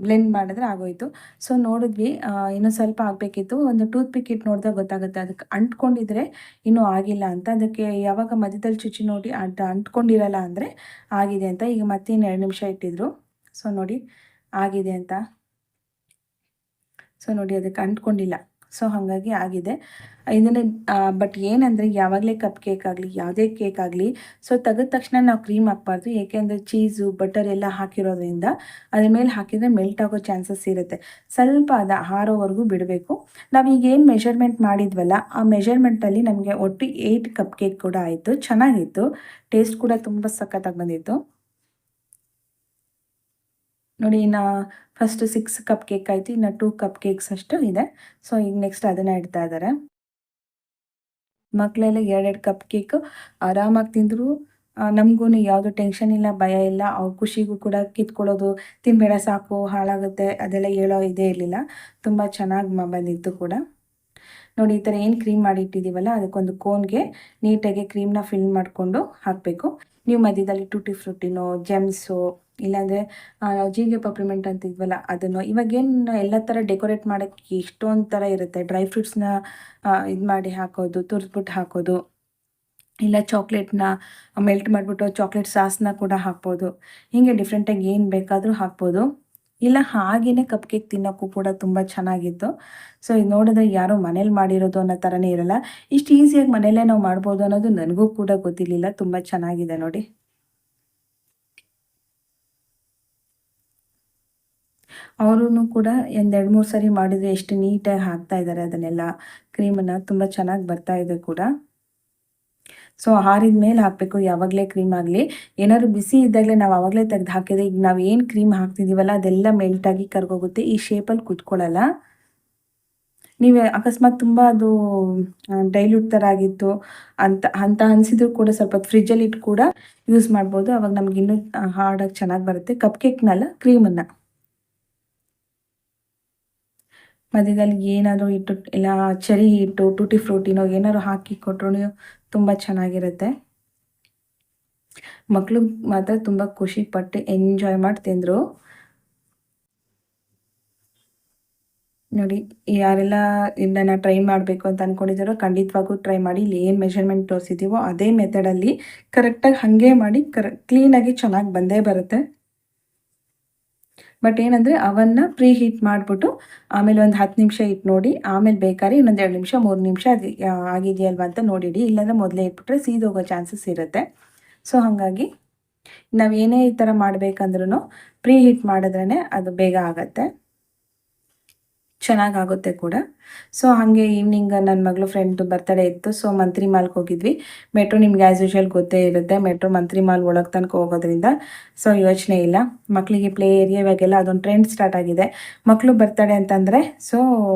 ಬ್ಲೆಂಡ್ ಮಾಡಿದ್ರೆ ಆಗೋಯಿತು. ಸೊ ನೋಡಿದ್ವಿ, ಇನ್ನೂ ಸ್ವಲ್ಪ ಆಗಬೇಕಿತ್ತು. ಒಂದು ಟೂತ್ ಪಿಕ್ ಇಟ್ಟು ನೋಡಿದಾಗ ಗೊತ್ತಾಗುತ್ತೆ ಅದಕ್ಕೆ ಅಂಟ್ಕೊಂಡಿದ್ರೆ ಇನ್ನೂ ಆಗಿಲ್ಲ ಅಂತ. ಅದಕ್ಕೆ ಯಾವಾಗ ಮಧ್ಯದಲ್ಲಿ ಚುಚ್ಚಿ ನೋಡಿ ಅಂಟ್ಕೊಂಡಿರಲ್ಲ ಅಂದರೆ ಆಗಿದೆ ಅಂತ. ಈಗ ಮತ್ತೆ ಇನ್ನು 2 ನಿಮಿಷ ಇಟ್ಟಿದ್ರು. ಸೊ ನೋಡಿ ಆಗಿದೆ ಅಂತ. ಸೊ ನೋಡಿ ಅದಕ್ಕೆ ಅಂಟ್ಕೊಂಡಿಲ್ಲ, ಸೊ ಹಾಗಾಗಿ ಆಗಿದೆ ಇದನ್ನೇ. ಬಟ್ ಏನಂದರೆ ಯಾವಾಗಲೇ ಕಪ್ ಕೇಕ್ ಆಗಲಿ, ಯಾವುದೇ ಕೇಕ್ ಆಗಲಿ, ಸೊ ತೆಗೆದ ತಕ್ಷಣ ನಾವು ಕ್ರೀಮ್ ಹಾಕ್ಬಾರ್ದು. ಏಕೆಂದರೆ ಚೀಸು ಬಟರ್ ಎಲ್ಲ ಹಾಕಿರೋದ್ರಿಂದ ಅದ್ರ ಮೇಲೆ ಹಾಕಿದರೆ ಮೆಲ್ಟ್ ಆಗೋ ಚಾನ್ಸಸ್ ಇರುತ್ತೆ. ಸ್ವಲ್ಪ ಅದು ಹಾರೋವರೆಗೂ ಬಿಡಬೇಕು. ನಾವೀಗ ಏನು ಮೆಷರ್ಮೆಂಟ್ ಮಾಡಿದ್ವಲ್ಲ, ಆ ಮೆಷರ್ಮೆಂಟಲ್ಲಿ ನಮಗೆ ಒಟ್ಟು 8 ಕಪ್ ಕೇಕ್ ಕೂಡ ಆಯಿತು. ಚೆನ್ನಾಗಿತ್ತು, ಟೇಸ್ಟ್ ಕೂಡ ತುಂಬ ಸಖತ್ತಾಗಿ ಬಂದಿತ್ತು. ನೋಡಿ, ಇನ್ನು ಫಸ್ಟ್ 6 ಕಪ್ ಕೇಕ್ ಆಯಿತು, ಇನ್ನು 2 ಕಪ್ ಕೇಕ್ಸ್ ಅಷ್ಟು ಇದೆ. ಸೊ ಈಗ ನೆಕ್ಸ್ಟ್ ಅದನ್ನು ಇಡ್ತಾ ಇದ್ದಾರೆ. ಮಕ್ಕಳೆಲ್ಲ 2 ಕಪ್ ಕೇಕ್ ಆರಾಮಾಗಿ ತಿಂದರು. ನಮಗೂ ಯಾವುದೂ ಟೆನ್ಷನ್ ಇಲ್ಲ, ಭಯ ಇಲ್ಲ. ಅವ್ರ ಖುಷಿಗೂ ಕೂಡ ಕಿತ್ಕೊಳ್ಳೋದು, ತಿನ್ನಬೇಡ ಸಾಕು ಹಾಳಾಗುತ್ತೆ ಅದೆಲ್ಲ ಹೇಳೋ ಇದೇ ಇರಲಿಲ್ಲ. ತುಂಬ ಚೆನ್ನಾಗಿ ಬಂದಿತ್ತು ಕೂಡ. ನೋಡಿ, ಈ ಥರ ಏನು ಕ್ರೀಮ್ ಮಾಡಿಟ್ಟಿದ್ದೀವಲ್ಲ, ಅದಕ್ಕೊಂದು ಕೋನ್ಗೆ ನೀಟಾಗಿ ಕ್ರೀಮ್ನ ಫಿಲ್ ಮಾಡಿಕೊಂಡು ಹಾಕಬೇಕು. ನೀವು ಮಧ್ಯದಲ್ಲಿ ಟೂಟಿ ಫ್ರೂಟಿನೋ, ಜೆಮ್ಸು, ಇಲ್ಲಾಂದರೆ ಜೀರಿಗೆ ಪಪ್ರಿಮೆಂಟ್ ಅಂತಿದ್ವಲ್ಲ ಅದನ್ನು, ಇವಾಗೇನು ಎಲ್ಲ ಥರ ಡೆಕೋರೇಟ್ ಮಾಡೋಕ್ಕೆ ಎಷ್ಟೊಂದು ಥರ ಇರುತ್ತೆ. ಡ್ರೈ ಫ್ರೂಟ್ಸ್ನ ಇದು ಮಾಡಿ ಹಾಕೋದು, ತುರಿದ್ಬಿಟ್ಟು ಹಾಕೋದು, ಇಲ್ಲ ಚಾಕ್ಲೇಟ್ನ ಮೆಲ್ಟ್ ಮಾಡಿಬಿಟ್ಟು ಚಾಕ್ಲೇಟ್ ಸಾಸ್ನ ಕೂಡ ಹಾಕ್ಬೋದು. ಹೀಗೆ ಡಿಫ್ರೆಂಟಾಗಿ ಏನು ಬೇಕಾದರೂ ಹಾಕ್ಬೋದು. ಇಲ್ಲ ಹಾಗೆಯೇ ಕಪ್ ಕೇಕ್ ತಿನ್ನೋಕ್ಕೂ ಕೂಡ ತುಂಬ ಚೆನ್ನಾಗಿತ್ತು. ಸೊ ಇದು ನೋಡಿದ್ರೆ ಯಾರೋ ಮನೇಲಿ ಮಾಡಿರೋದು ಅನ್ನೋ ಥರನೇ ಇರಲ್ಲ. ಇಷ್ಟು ಈಸಿಯಾಗಿ ಮನೆಯಲ್ಲೇ ನಾವು ಮಾಡ್ಬೋದು ಅನ್ನೋದು ನನಗೂ ಕೂಡ ಗೊತ್ತಿರಲಿಲ್ಲ. ತುಂಬ ಚೆನ್ನಾಗಿದೆ ನೋಡಿ. ಅವರೂ ಕೂಡ ಒಂದು 2-3 ಸರಿ ಮಾಡಿದರೆ ಎಷ್ಟು ನೀಟಾಗಿ ಹಾಕ್ತಾ ಇದ್ದಾರೆ ಅದನ್ನೆಲ್ಲ ಕ್ರೀಮನ್ನು. ತುಂಬ ಚೆನ್ನಾಗಿ ಬರ್ತಾ ಇದೆ ಕೂಡ. ಸೊ ಆರಿದ ಮೇಲೆ ಹಾಕಬೇಕು ಯಾವಾಗಲೇ ಕ್ರೀಮ್ ಆಗಲಿ. ಏನಾದ್ರು ಬಿಸಿ ಇದ್ದಾಗಲೇ ನಾವು ಆವಾಗಲೇ ತೆಗೆದು ಹಾಕಿದರೆ, ಈಗ ನಾವು ಏನು ಕ್ರೀಮ್ ಹಾಕ್ತಿದ್ದೀವಲ್ಲ ಅದೆಲ್ಲ ಮೆಲ್ಟಾಗಿ ಕರ್ಗೋಗುತ್ತೆ, ಈ ಶೇಪಲ್ಲಿ ಕುತ್ಕೊಳ್ಳಲ್ಲ. ನೀವು ಅಕಸ್ಮಾತ್ ತುಂಬ ಅದು ಡೈಲ್ಯೂಟ್ ಥರ ಆಗಿತ್ತು ಅಂತ ಅನಿಸಿದ್ರು ಕೂಡ ಸ್ವಲ್ಪ ಹೊತ್ತು ಫ್ರಿಜ್ಜಲ್ಲಿ ಇಟ್ಟು ಕೂಡ ಯೂಸ್ ಮಾಡ್ಬೋದು. ಅವಾಗ ನಮ್ಗೆ ಇನ್ನೂ ಹಾರ್ಡಾಗಿ ಚೆನ್ನಾಗಿ ಬರುತ್ತೆ. ಕಪ್ ಕೇಕ್ನಲ್ಲ, ಕ್ರೀಮನ್ನು ಮಧ್ಯದಲ್ಲಿ ಏನಾದರೂ ಇಟ್ಟು, ಇಲ್ಲ ಚೆರಿ ಇಟ್ಟು, ಟೂಟಿ ಫ್ರೂಟಿನೋ ಏನಾದ್ರು ಹಾಕಿ ಕೊಟ್ಟರು ತುಂಬ ಚೆನ್ನಾಗಿರುತ್ತೆ. ಮಕ್ಕಳು ಮಾತ್ರ ತುಂಬ ಖುಷಿಪಟ್ಟು ಎಂಜಾಯ್ ಮಾಡಿ ತಿಂದರು. ನೋಡಿ, ಯಾರೆಲ್ಲ ಇದನ್ನು ಟ್ರೈ ಮಾಡಬೇಕು ಅಂತ ಅಂದ್ಕೊಂಡಿದ್ದಾರೋ ಖಂಡಿತವಾಗೂ ಟ್ರೈ ಮಾಡಿ. ಇಲ್ಲಿ ಏನು ಮೆಷರ್ಮೆಂಟ್ ತೋರಿಸಿದ್ದೀವೋ ಅದೇ ಮೆಥಡಲ್ಲಿ ಕರೆಕ್ಟಾಗಿ ಹಾಗೆ ಮಾಡಿ ಕ್ಲೀನಾಗಿ ಚೆನ್ನಾಗಿ ಬಂದೇ ಬರುತ್ತೆ. ಬಟ್ ಏನಂದರೆ ಅವನ್ನ ಪ್ರೀ ಹೀಟ್ ಮಾಡಿಬಿಟ್ಟು ಆಮೇಲೆ ಒಂದು 10 ನಿಮಿಷ ಇಟ್ಟು ನೋಡಿ, ಆಮೇಲೆ ಬೇಕಾದ್ರೆ ಇನ್ನೊಂದು 2 ನಿಮಿಷ 3 ನಿಮಿಷ ಅದು ಆಗಿದೆಯಲ್ವ ಅಂತ ನೋಡಿಡಿ. ಇಲ್ಲಾಂದರೆ ಮೊದಲೇ ಇಟ್ಬಿಟ್ರೆ ಸೀದೋಗೋ ಚಾನ್ಸಸ್ ಇರುತ್ತೆ. ಸೊ ಹಾಗಾಗಿ ನಾವು ಏನೇ ಈ ಥರ ಮಾಡಬೇಕಂದ್ರೂ ಪ್ರೀ ಹೀಟ್ ಮಾಡಿದ್ರೇ ಅದು ಬೇಗ ಆಗುತ್ತೆ, ಚೆನ್ನಾಗಾಗುತ್ತೆ ಕೂಡ. ಸೊ ಹಾಗೆ ಈವ್ನಿಂಗ್ ನನ್ನ ಮಗಳು ಫ್ರೆಂಡ್ ಬರ್ತಡೇ ಇತ್ತು. ಸೊ ಮಂತ್ರಿ ಮಾಲ್ಗೆ ಹೋಗಿದ್ವಿ. ಮೆಟ್ರೋ ನಿಮ್ಗೆ ಆ್ಯಸ್ ಯೂಶುವಲ್ ಗೊತ್ತೇ ಇರುತ್ತೆ, ಮೆಟ್ರೋ ಮಂತ್ರಿ ಮಾಲ್ ಒಳಗೆ ತನಕ ಹೋಗೋದ್ರಿಂದ ಸೊ ಯೋಚನೆ ಇಲ್ಲ. ಮಕ್ಕಳಿಗೆ ಪ್ಲೇ ಏರಿಯಾ ಇವಾಗೆಲ್ಲ ಅದೊಂದು ಟ್ರೆಂಡ್ ಸ್ಟಾರ್ಟ್ ಆಗಿದೆ. ಮಕ್ಕಳು ಬರ್ತಡೇ ಅಂತಂದರೆ ಸೊ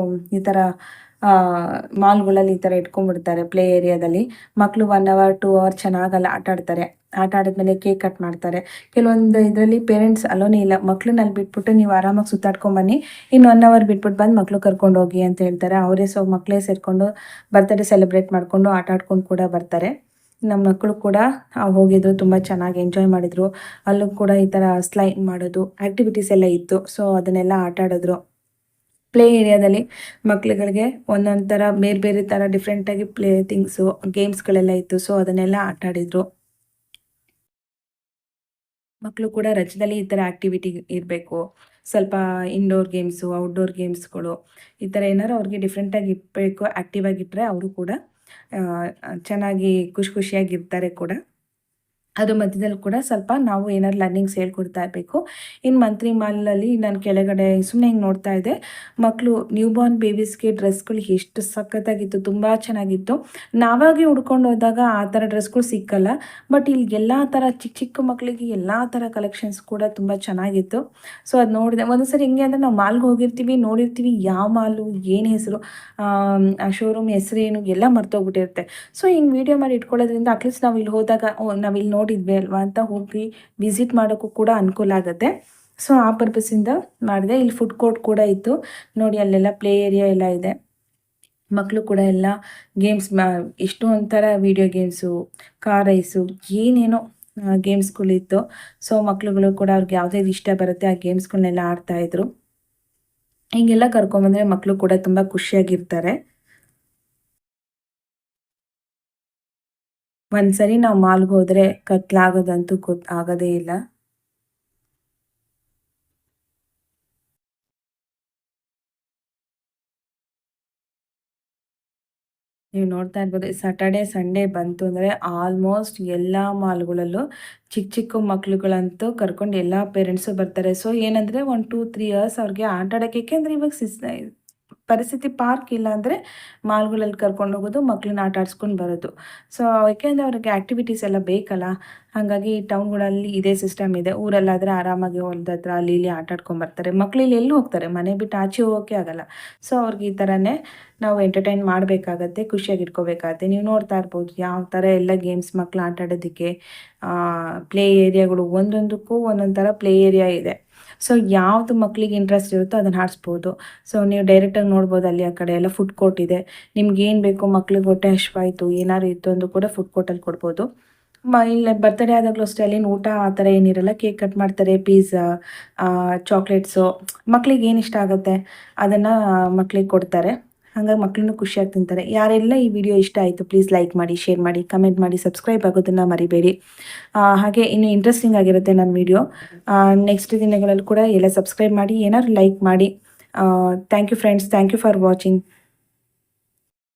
ಈ ಥರ ಮಾಲ್ಗಳಲ್ಲಿ ಈ ಥರ ಇಟ್ಕೊಂಡ್ಬಿಡ್ತಾರೆ ಪ್ಲೇ ಏರಿಯಾದಲ್ಲಿ. ಮಕ್ಕಳು 1 ಅವರ್ 2 ಅವರ್ ಚೆನ್ನಾಗಲ್ಲ ಆಟ ಆಡ್ತಾರೆ. ಆಟ ಆಡಿದ್ಮೇಲೆ ಕೇಕ್ ಕಟ್ ಮಾಡ್ತಾರೆ. ಕೆಲವೊಂದು ಇದರಲ್ಲಿ ಪೇರೆಂಟ್ಸ್ ಅಲೋನೇ ಇಲ್ಲ, ಮಕ್ಕಳನ್ನ ಅಲ್ಲಿ ಬಿಟ್ಬಿಟ್ಟು ನೀವು ಆರಾಮಾಗಿ ಸುತ್ತಾಡ್ಕೊಂಬನ್ನಿ, ಇನ್ನು 1 ಅವರ್ ಬಿಟ್ಬಿಟ್ಟು ಬಂದು ಮಕ್ಕಳು ಕರ್ಕೊಂಡು ಹೋಗಿ ಅಂತ ಹೇಳ್ತಾರೆ. ಅವರೇ ಸೊ ಮಕ್ಕಳೇ ಸೇರಿಕೊಂಡು ಬರ್ತ್ಡೇ ಸೆಲೆಬ್ರೇಟ್ ಮಾಡಿಕೊಂಡು ಆಟ ಆಡ್ಕೊಂಡು ಕೂಡ ಬರ್ತಾರೆ. ನಮ್ಮ ಮಕ್ಕಳು ಕೂಡ ಹೋಗಿದ್ರು, ತುಂಬ ಚೆನ್ನಾಗಿ ಎಂಜಾಯ್ ಮಾಡಿದರು. ಅಲ್ಲೂ ಕೂಡ ಈ ಥರ ಸ್ಲೈಡ್ ಮಾಡೋದು ಆ್ಯಕ್ಟಿವಿಟೀಸ್ ಎಲ್ಲ ಇತ್ತು. ಸೊ ಅದನ್ನೆಲ್ಲ ಆಟ ಆಡಿದ್ರು. ಪ್ಲೇ ಏರಿಯಾದಲ್ಲಿ ಮಕ್ಳುಗಳಿಗೆ ಒಂದೊಂದು ಥರ ಬೇರೆ ಬೇರೆ ಥರ ಡಿಫ್ರೆಂಟಾಗಿ ಪ್ಲೇ ಥಿಂಗ್ಸು ಗೇಮ್ಸ್ಗಳೆಲ್ಲ ಇತ್ತು. ಸೊ ಅದನ್ನೆಲ್ಲ ಆಟ ಆಡಿದರು. ಮಕ್ಕಳು ಕೂಡ ರಜದಲ್ಲಿ ಈ ಥರ ಆ್ಯಕ್ಟಿವಿಟಿ ಇರಬೇಕು. ಸ್ವಲ್ಪ ಇಂಡೋರ್ ಗೇಮ್ಸು, ಔಟ್‌ಡೋರ್ ಗೇಮ್ಸ್‌ಗಳು ಈ ಥರ ಏನಾರು ಅವ್ರಿಗೆ ಡಿಫ್ರೆಂಟಾಗಿ ಇರಬೇಕು. ಆ್ಯಕ್ಟಿವ್ ಆಗಿಟ್ಟರೆ ಅವರು ಕೂಡ ಚೆನ್ನಾಗಿ ಖುಷಿಯಾಗಿರ್ತಾರೆ ಕೂಡ. ಅದ್ರ ಮಧ್ಯದಲ್ಲಿ ಕೂಡ ಸ್ವಲ್ಪ ನಾವು ಏನಾದ್ರು ಲರ್ನಿಂಗ್ಸ್ ಹೇಳ್ಕೊಡ್ತಾ ಇರಬೇಕು. ಇನ್ನು ಮಂತ್ರಿ ಮಾಲಲ್ಲಿ ನಾನು ಕೆಳಗಡೆ ಸುಮ್ಮನೆ ಹಿಂಗೆ ನೋಡ್ತಾ ಇದ್ದೆ. ಮಕ್ಕಳು ನ್ಯೂ ಬಾರ್ನ್ ಬೇಬೀಸ್ಗೆ ಡ್ರೆಸ್ಗಳು ಎಷ್ಟು ಸಖತ್ತಾಗಿತ್ತು, ತುಂಬ ಚೆನ್ನಾಗಿತ್ತು. ನಾವಾಗೆ ಉಡ್ಕೊಂಡು ಹೋದಾಗ ಆ ಥರ ಡ್ರೆಸ್ಗಳು ಸಿಕ್ಕಲ್ಲ. ಬಟ್ ಇಲ್ಲಿ ಎಲ್ಲ ಥರ ಚಿಕ್ಕ ಚಿಕ್ಕ ಮಕ್ಕಳಿಗೆ ಎಲ್ಲ ಥರ ಕಲೆಕ್ಷನ್ಸ್ ಕೂಡ ತುಂಬ ಚೆನ್ನಾಗಿತ್ತು. ಸೊ ಅದು ನೋಡಿದೆ. ಒಂದೊಂದು ಸರಿ ಹೆಂಗೆ ಅಂದರೆ ನಾವು ಮಾಲ್ಗೆ ಹೋಗಿರ್ತೀವಿ, ನೋಡಿರ್ತೀವಿ, ಯಾವ ಮಾಲು, ಏನು ಹೆಸರು, ಆ ಶೋರೂಮ್ ಹೆಸರೇನು ಎಲ್ಲ ಮರ್ತೋಗ್ಬಿಟ್ಟಿರುತ್ತೆ. ಸೊ ಹಿಂಗೆ ವೀಡಿಯೋ ಮಾಡಿ ಇಟ್ಕೊಳ್ಳೋದ್ರಿಂದ ಅಟ್ಲೀಸ್ಟ್ ನಾವು ಇಲ್ಲಿ ಹೋದಾಗ ನಾವಿಲ್ಲಿ ನೋಡಿದ್ವಿ ಅಲ್ವಾ ಅಂತ ಹೋಗಿ ವಿಸಿಟ್ ಮಾಡೋಕ್ಕೂ ಕೂಡ ಅನುಕೂಲ ಆಗುತ್ತೆ. ಸೊ ಆ ಪರ್ಪಸ್ಸಿಂದ ಮಾಡಿದೆ. ಇಲ್ಲಿ ಫುಡ್ ಕೋರ್ಟ್ ಕೂಡ ಇತ್ತು ನೋಡಿ, ಅಲ್ಲೆಲ್ಲ ಪ್ಲೇ ಏರಿಯಾ ಎಲ್ಲ ಇದೆ. ಮಕ್ಕಳು ಕೂಡ ಎಲ್ಲ ಗೇಮ್ಸ್ ಎಷ್ಟು ಒಂಥರ ವೀಡಿಯೋ ಗೇಮ್ಸು, ಕಾರ್ ರೈಸು, ಏನೇನೋ ಗೇಮ್ಸ್ಗಳಿತ್ತು. ಸೊ ಮಕ್ಕಳುಗಳು ಕೂಡ ಅವ್ರಿಗೆ ಯಾವುದೇ ಇಷ್ಟ ಬರುತ್ತೆ ಆ ಗೇಮ್ಸ್ಗಳನ್ನೆಲ್ಲ ಆಡ್ತಾಯಿದ್ರು. ಹಿಂಗೆಲ್ಲ ಕರ್ಕೊಂಬಂದರೆ ಮಕ್ಕಳು ಕೂಡ ತುಂಬ ಖುಷಿಯಾಗಿರ್ತಾರೆ. ಒಂದ್ಸರಿ ನಾವು ಮಾಲ್ಗೆ ಹೋದರೆ ಕತ್ಲಾಗೋದಂತೂ ಆಗೋದೇ ಇಲ್ಲ. ನೀವು ನೋಡ್ತಾ ಇರ್ಬೋದು, ಸ್ಯಾಟರ್ಡೆ ಸಂಡೇ ಬಂತು ಅಂದರೆ ಆಲ್ಮೋಸ್ಟ್ ಎಲ್ಲ ಮಾಲ್ಗಳಲ್ಲೂ ಚಿಕ್ಕ ಚಿಕ್ಕ ಮಕ್ಳುಗಳಂತೂ ಕರ್ಕೊಂಡು ಎಲ್ಲ ಪೇರೆಂಟ್ಸು ಬರ್ತಾರೆ. ಸೊ ಏನಂದರೆ 1, 2, 3 ಅವರ್ಸ್ ಅವ್ರಿಗೆ ಆಟ ಆಡೋಕ್ಕೆ, ಏಕೆಂದರೆ ಇವಾಗ ಪರಿಸ್ಥಿತಿ ಪಾರ್ಕ್ ಇಲ್ಲ ಅಂದರೆ ಮಾಲ್ಗಳಲ್ಲಿ ಕರ್ಕೊಂಡು ಹೋಗೋದು, ಮಕ್ಳನ್ನ ಆಟ ಆಡಿಸ್ಕೊಂಡು ಬರೋದು. ಸೊ ಏಕೆಂದರೆ ಅವ್ರಿಗೆ ಆ್ಯಕ್ಟಿವಿಟೀಸ್ ಎಲ್ಲ ಬೇಕಲ್ಲ. ಹಾಗಾಗಿ ಟೌನ್ಗಳಲ್ಲಿ ಇದೇ ಸಿಸ್ಟಮ್ ಇದೆ. ಊರಲ್ಲಾದರೆ ಆರಾಮಾಗಿ ಹೊಲದ ಹತ್ರ ಅಲ್ಲಿ ಇಲ್ಲಿ ಆಟ ಆಡ್ಕೊಂಬರ್ತಾರೆ. ಮಕ್ಳು ಇಲ್ಲಿ ಎಲ್ಲಿ ಹೋಗ್ತಾರೆ, ಮನೆ ಬಿಟ್ಟು ಆಚೆ ಹೋಗೋಕ್ಕೆ ಆಗಲ್ಲ. ಸೊ ಅವ್ರಿಗೆ ಈ ಥರನೇ ನಾವು ಎಂಟರ್ಟೈನ್ ಮಾಡಬೇಕಾಗತ್ತೆ, ಖುಷಿಯಾಗಿ ಇಟ್ಕೋಬೇಕಾಗತ್ತೆ. ನೀವು ನೋಡ್ತಾ ಇರ್ಬೋದು ಯಾವ ಥರ ಎಲ್ಲ ಗೇಮ್ಸ್ ಮಕ್ಳು ಆಟ ಆಡೋದಕ್ಕೆ ಪ್ಲೇ ಏರಿಯಾಗಳು, ಒಂದೊಂದಕ್ಕೂ ಒಂದೊಂದು ಥರ ಪ್ಲೇ ಏರಿಯಾ ಇದೆ. ಸೊ ಯಾವುದು ಮಕ್ಕಳಿಗೆ ಇಂಟ್ರೆಸ್ಟ್ ಇರುತ್ತೋ ಅದನ್ನು ಆಡಿಸ್ಬೋದು. ಸೊ ನೀವು ಡೈರೆಕ್ಟಾಗಿ ನೋಡ್ಬೋದು, ಅಲ್ಲಿ ಆ ಕಡೆ ಎಲ್ಲ ಫುಡ್ ಕೋರ್ಟ್ ಇದೆ. ನಿಮ್ಗೇನು ಬೇಕೋ, ಮಕ್ಳಿಗೆ ಹೊಟ್ಟೆ ಹಶ್ವಾಯಿತು ಏನಾದ್ರು ಇತ್ತು ಅಂದರೂ ಕೂಡ ಫುಡ್ ಕೋರ್ಟಲ್ಲಿ ಕೊಡ್ಬೋದು. ಇಲ್ಲ ಬರ್ತ್ಡೇ ಆದಾಗಲೂ ಅಷ್ಟೇ, ಅಲ್ಲಿನ ಊಟ ಆ ಥರ ಏನಿರಲ್ಲ. ಕೇಕ್ ಕಟ್ ಮಾಡ್ತಾರೆ, ಪಿಜ್ಜಾ, ಚಾಕ್ಲೇಟ್ಸು, ಮಕ್ಳಿಗೆ ಏನು ಇಷ್ಟ ಆಗುತ್ತೆ ಅದನ್ನು ಮಕ್ಳಿಗೆ ಕೊಡ್ತಾರೆ. ಹಾಗಾಗಿ ಮಕ್ಕಳನ್ನು ಖುಷಿಯಾಗಿ ತಿಂತಾರೆ. ಯಾರೆಲ್ಲ ಈ ವಿಡಿಯೋ ಇಷ್ಟ ಆಯಿತು ಪ್ಲೀಸ್ ಲೈಕ್ ಮಾಡಿ, ಶೇರ್ ಮಾಡಿ, ಕಮೆಂಟ್ ಮಾಡಿ, ಸಬ್ಸ್ಕ್ರೈಬ್ ಆಗೋದನ್ನು ಮರಿಬೇಡಿ. ಹಾಗೆ ಇನ್ನೂ ಇಂಟ್ರೆಸ್ಟಿಂಗ್ ಆಗಿರುತ್ತೆ ನನ್ನ ವಿಡಿಯೋ. ನೆಕ್ಸ್ಟ್ ದಿನಗಳಲ್ಲೂ ಕೂಡ ಎಲ್ಲ ಸಬ್ಸ್ಕ್ರೈಬ್ ಮಾಡಿ, ಏನಾದ್ರು ಲೈಕ್ ಮಾಡಿ. Thank you friends, thank you for watching.